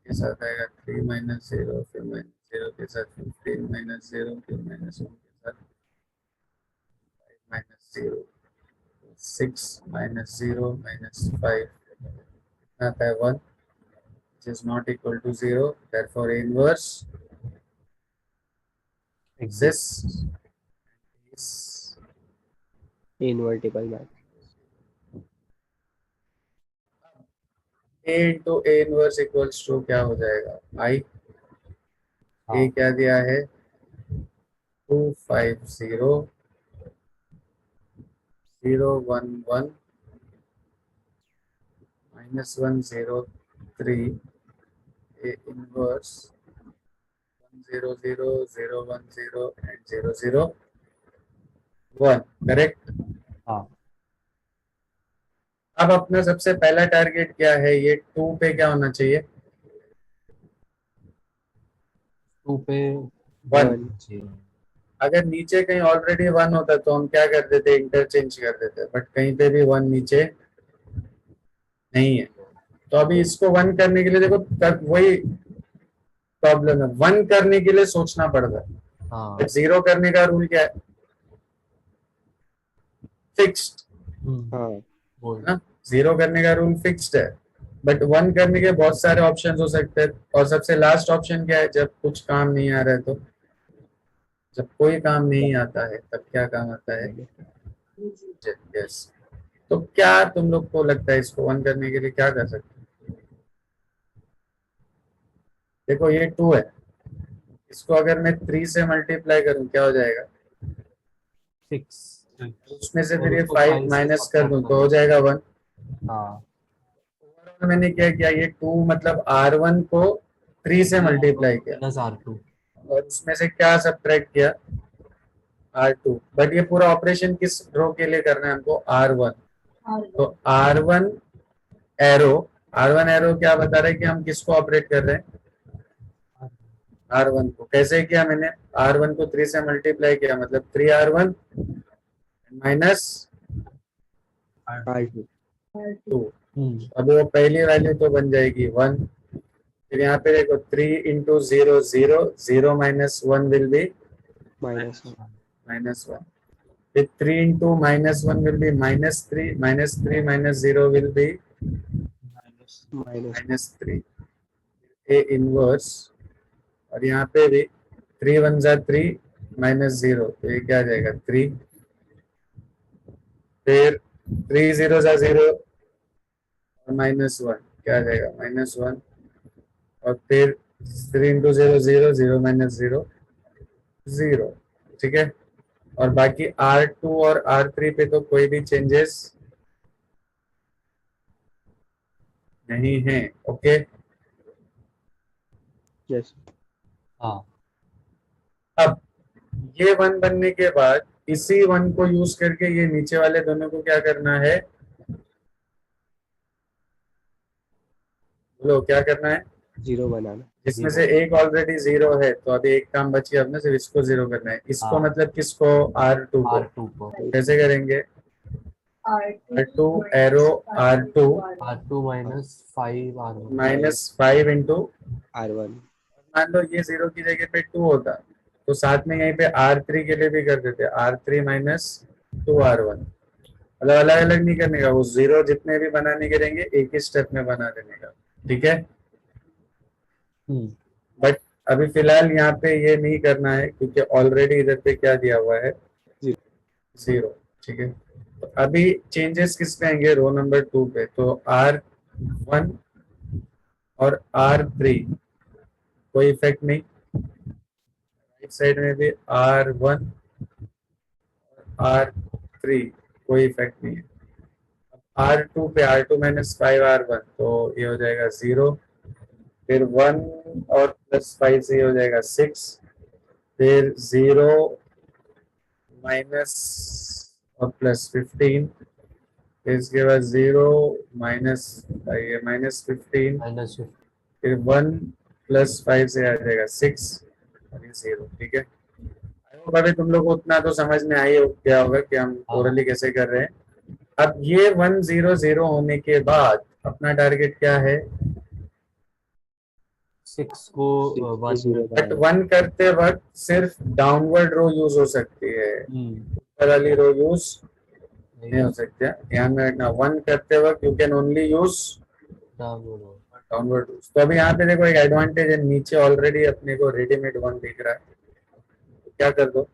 के साथ आएगा 3 - 0 फिर -0 के साथ 15 - 0 फिर -1 के साथ 5 - 0 6 - 0 -5 आता है 1 which is not equal to 0, therefore A inverse exists is invertible match. A into A inverse equals to क्या हो जाएगा, I। हाँ A क्या दिया है, 2 5 0 0 1 1 -1 0 3 A inverse 1 0 0 0 1 0 and 0 0 1, करेक्ट। हाँ अब अपना सबसे पहला टारगेट क्या है, ये 2 पे क्या होना चाहिए, 2 पे 1। 1 0 अगर नीचे कहीं ऑलरेडी 1 होता तो हम क्या कर देते, इंटरचेंज कर देते, बट कहीं पे भी 1 नीचे नहीं है। तो अभी इसको 1 करने के लिए देखो तब वही प्रॉब्लम है, 1 करने के लिए सोचना पड़ता है। हाँ 0 करने का रूल क्या है, फिक्स्ड हाँ बोल ना। 0 करने का रूल फिक्स्ड है, बट 1 करने के बहुत सारे ऑप्शंस हो सकते हैं। और सबसे लास्ट ऑप्शन क्या है, जब कुछ काम नहीं आ रहा है, तो जब कोई काम नहीं आता है तब क्या काम आता है, यस। तो क्या तुम लोग को लगता है इसको 1 करने के लिए क्या कर सकते हैं, देखो ये 2 है, इसको अगर मैं 3 से मल्टीप्लाई करूं क्या हो जाएगा, 6 उसमें से और फिर ये उसको 5 5 से माइनस कर दूं subtract तो हो जाएगा 1। हाँ ओवरऑल मैंने क्या किया, ये 2 मतलब R1 को 3 से मल्टीप्लाई किया -R2 और उसमें से क्या सब्ट्रैक्ट किया, R2। बट ये पूरा ऑपरेशन किस रो के लिए करना है हमको, R1। तो R1 एरो, R1 एरो क्या बता रहा है कि हम किसको ऑपरेट कर रहे हैं, R1 को। कैसे किया मैंने, R1 को 3 से मल्टीप्लाई किया, मतलब 3R1 माइनस R2 2। हम्म अब वो पहली वैल्यू तो बन जाएगी 1। फिर यहाँ पे देखो 3 इंटू 0 0 0 माइनस 1 विल बी -1 -1। फिर 3 into -1 will be -3 -3 minus 0 will be -3 A inverse. और यहाँ पे भी 3 1 जा 3 -0 तो ये क्या आ जाएगा 3। फिर 3 0 जा 0 और -1 क्या आ जाएगा -1। और फिर 3 इंटू 0 0 0 माइनस 0 0, ठीक है। और बाकी R2 और R3 पे तो कोई भी चेंजेस नहीं है, ओके। यस हाँ अब ये 1 बनने के बाद इसी 1 को यूज करके ये नीचे वाले दोनों को क्या करना है, बोलो क्या करना है, 0 बनाना। जिसमें Zero. से एक ऑलरेडी 0 है तो अभी एक काम बच गया अपने, सिर्फ इसको 0 करना है। इसको हाँ। मतलब किसको, R2 को। R2 को कैसे करेंगे, R2 arrow R2 R2 -5 R1 -5 into, R1 मान लो ये 0 की जगह पे 2 होता तो साथ में यहीं पे R3 के लिए भी कर देते, R3 माइनस 2R1। मतलब अलग अलग नहीं करने का, वो 0 जितने भी बनाने के रहेंगे एक ही स्टेप में बना देने का, ठीक है। हम्म बट अभी फिलहाल यहाँ पे ये नहीं करना है क्योंकि ऑलरेडी इधर पे क्या दिया हुआ है, 0, ठीक है। तो अभी चेंजेस किस पे आएंगे, रो नंबर 2 पे। तो R1 और R3 कोई इफेक्ट नहीं, राइट साइड में भी R1 R3 कोई इफेक्ट नहीं है। R2 पे R2 माइनस 5R1, तो ये हो जाएगा 0, फिर 1 और प्लस 5 से ये हो जाएगा 6, फिर 0 माइनस और प्लस 15, फिर इसके बाद 0 माइनस ये माइनस 15, माइनस फिर 1 प्लस 5 से आ जाएगा 6 और ये 0। ठीक है, आई होप अभी तुम लोग को उतना तो समझ में आई हो क्या होगा कि हम हाँ। ओरली कैसे कर रहे हैं। अब ये 1 0 0 होने के बाद अपना टारगेट क्या है? 6 को 1 0 बट 1 करते वक्त सिर्फ डाउनवर्ड रो यूज हो सकती है, ऊपर वाली रो यूज नहीं हो सकती है, ध्यान में रखना। 1 करते वक्त you can only use downward rules. तो अभी यहाँ पे देखो एक एडवांटेज है, नीचे ऑलरेडी अपने को रेडीमेड 1 दिख रहा है, तो क्या कर दो,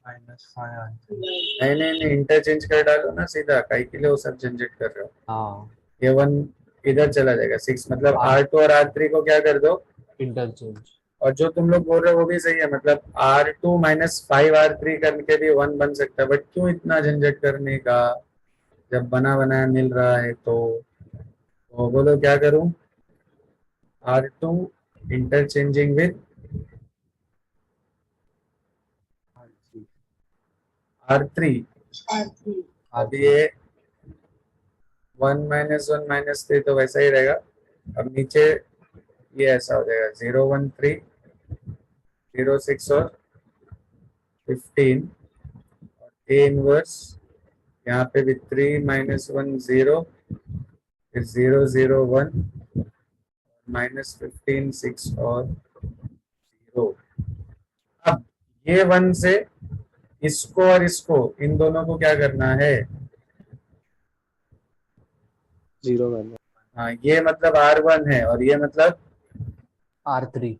नहीं नहीं नहीं इंटरचेंज कर डालो ना सीधा, काहे के लिए वो सब झंझट कर रहे हो। हाँ ये 1 इधर चला जाएगा 6, मतलब R2 और R3 को क्या कर दो, इंटरचेंज। और जो तुम लोग बोल रहे हो वो भी सही है, मतलब R2 माइनस 5R3 करके भी 1 बन सकता है, बट क्यों इतना झंझट करने का जब बना बनाया मिल रहा है। तो बोलो क्या करूं, R2 इंटरचेंजिंग विद R3, अब ये 1 माइनस 1 माइनस 3 तो वैसा ही रहेगा। अब नीचे ये ऐसा हो जाएगा 0 1 3 0 6 और 15, और A इनवर्स यहाँ पे भी 3 माइनस 1 0, फिर 0 0 1 माइनस 15 6 और 0। अब ये 1 से इसको और इसको इन दोनों को क्या करना है, 0 करना। हाँ ये मतलब R1 है और ये मतलब R3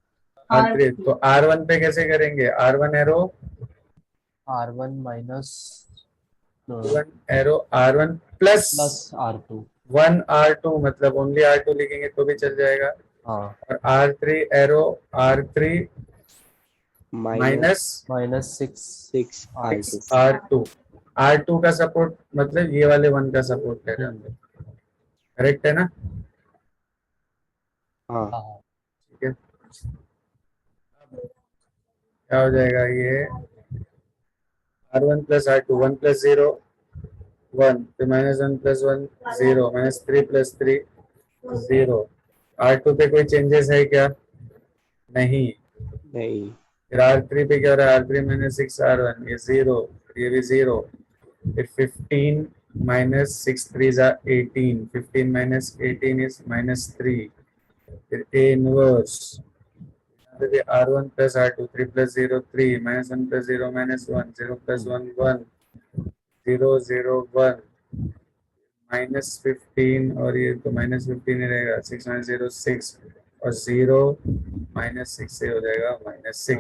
R3, तो R1 पे कैसे करेंगे, R1 arrow R1 minus R1 arrow R1 plus plus R2। 1 R2, मतलब ओनली R2 लिखेंगे तो भी चल जाएगा, हाँ और R3 arrow R3 minus minus 6 6 R2। R2, R2 का सपोर्ट मतलब ये वाले 1 का सपोर्ट कर रहे हैं हम लोग, करेक्ट है ना। हाँ हाँ ठीक है, क्या हो जाएगा ये R1 प्लस R2, 1 प्लस 0 1, फिर minus 1 plus 1 0, minus 3 plus 3 0। R2 पे कोई चेंजेस है क्या, नहीं। नहीं। फिर R3 पे क्या हो रहा है, R3 माइनस 6 R1, ये 0, ये भी 0, फिर 15 माइनस 6 3 18, 15 माइनस 18 इज माइनस 3, फिर A inverse R1 plus R2 3 plus 0 3, minus 1 plus 0 minus 1, 0 plus 1 1, 0 0 1, minus 15, और ये तो माइनस 15 ही रहेगा, 6 माइनस 0 6, और 0 माइनस 6 से हो जाएगा माइनस 6।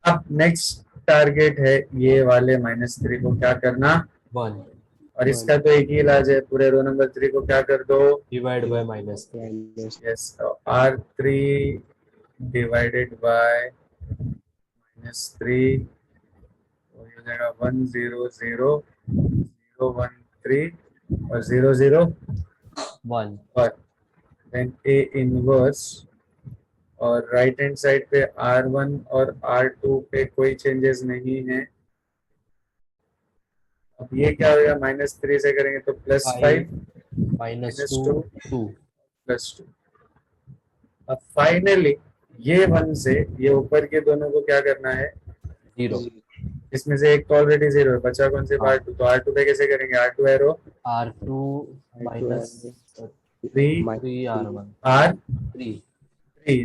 अब नेक्स्ट टारगेट है ये वाले माइनस 3 को क्या करना, 1 और इसका तो एक ही इलाज है, पूरे रो नंबर 3 को क्या कर दो, divide by minus. Yes, R3 divided by minus 3, तो ये हो जाएगा 1 0 0 0 1 3 और 0 0 1 1, देन A इनवर्स, और राइट हैंड साइड पे R1 और R2 पे कोई चेंजेस नहीं है। अब ये क्या होगा, माइनस 3 से करेंगे तो प्लस 5 माइनस minus 2 2 प्लस 2। अब फाइनली ये 1 से ये ऊपर के दोनों को क्या करना है, 0 इसमें से एक तो ऑलरेडी 0 है, बचा कौन से, R2, तो R2 पे कैसे करेंगे, R2 arrow R2 minus 3 3R1 R3,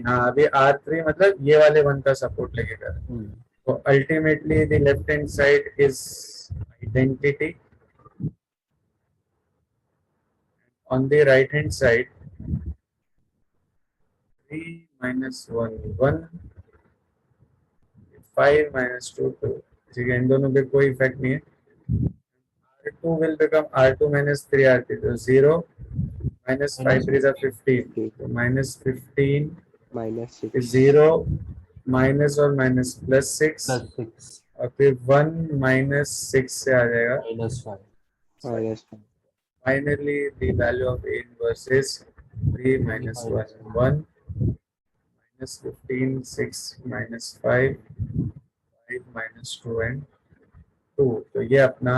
हाँ अभी R3 मतलब ये वाले 1 का सपोर्ट लगेगा, तो ultimately the left hand side is identity, on the right hand side 3 minus 1 1, 5 minus 2 2, ठीक है, इन दोनों पे कोई इफेक्ट नहीं है। R2 will become R2 minus 3 R3, तो 0 minus 5 3 is 15, तो minus 15 माइनस is 0 minus और minus plus 6, प्लस 6 और फिर 1 minus 6 से आ जाएगा minus 5। Minus Finally, the value of A inverse is 3 minus 1 and 1 minus 15, 6 minus 5, 5 minus 2 and 2. तो ये अपना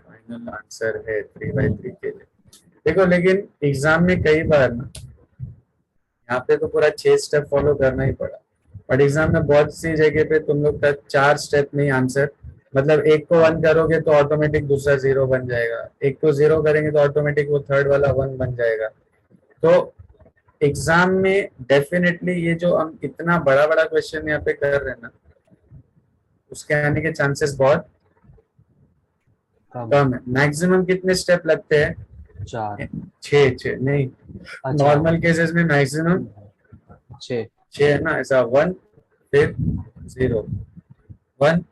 फाइनल आंसर है 3/3 के लिए। देखो लेकिन एग्जाम में कई बार ना यहाँ पे तो पूरा 6 स्टेप फॉलो करना ही पड़ा, बट एग्जाम में बहुत सी जगह पे तुम लोग का 4 स्टेप में ही आंसर, मतलब एक को 1 करोगे तो ऑटोमेटिक दूसरा 0 बन जाएगा, एक को 0 करेंगे तो ऑटोमेटिक वो थर्ड वाला 1 बन जाएगा। तो एग्जाम में डेफिनेटली ये जो हम इतना बड़ा बड़ा क्वेश्चन यहाँ पे कर रहे हैं ना, उसके आने के चांसेस बहुत कम है। मैक्सिमम कितने स्टेप लगते हैं? 4 छह नहीं, नॉर्मल केसेस में मैक्सिमम 6 है ना, ऐसा 1 फिर 0 1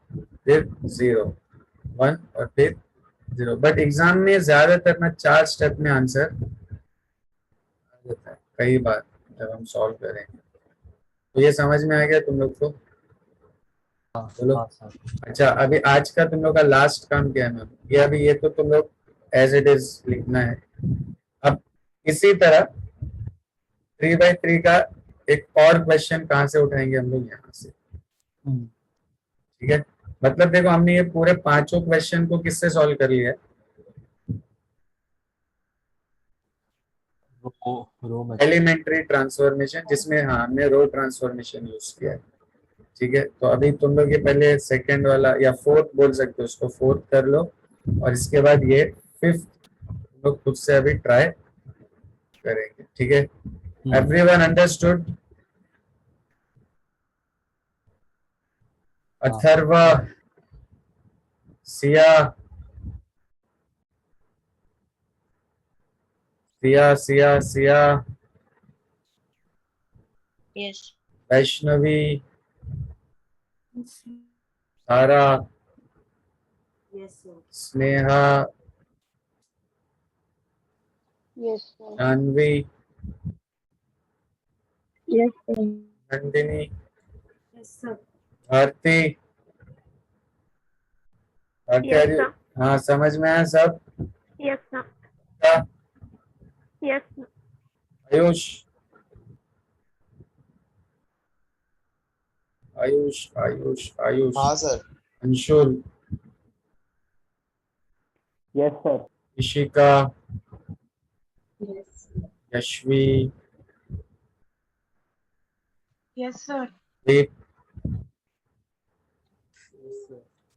फिर 0 1 और फिर 0, बट एग्जाम में ज्यादातर ना 4 स्टेप में आंसर आ जाता है कई बार जब हम सॉल्व करेंगे। तो ये समझ में आ गया तुम लोग को? बोलो। अच्छा, अभी आज का तुम लोग का लास्ट काम क्या है मैम? ये अभी ये तो तुम लोग एज इट इज लिखना है। अब इसी तरह 3/3 का एक और क्वेश्चन कहाँ से उठाएंगे हम लोग? यहाँ से, ठीक है। मतलब देखो हमने ये पूरे 5 क्वेश्चन को किससे सॉल्व कर लिया है? एलिमेंट्री ट्रांसफॉर्मेशन, जिसमें हाँ हमने रो ट्रांसफॉर्मेशन यूज किया है, ठीक है। तो अभी तुम लोग ये पहले सेकंड वाला या फोर्थ बोल सकते हो, उसको फोर्थ कर लो, और इसके बाद ये फिफ्थ तुम लोग खुद से अभी ट्राई करेंगे, ठीक है। Everyone understood? Atharva, Siya, Siya Siya Siya, Yes. Vaishnavi, सारा, Yes, sir. Sneha, Yes, sir. Janvi, Yes, sir. Nandini, Yes, sir. Bharti, Bharti Yes, आर्य- sir. हाँ समझ में आया सब? Yes, sir. क्या? Yes, sir. आयुष, आयुष आयुष आयुष, हाँ sir. Anshul, Yes, sir. Ishika, Yes. Yashvi, Yes, sir. दीप,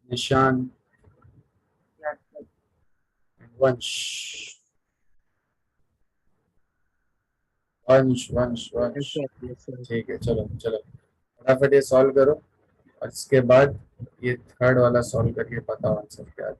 निशान, वंश, वंश वंश वंश, ठीक है। चलो चलो फटाफट ये सॉल्व करो, और इसके बाद ये थर्ड वाला सॉल्व करके बताओ आंसर क्या है।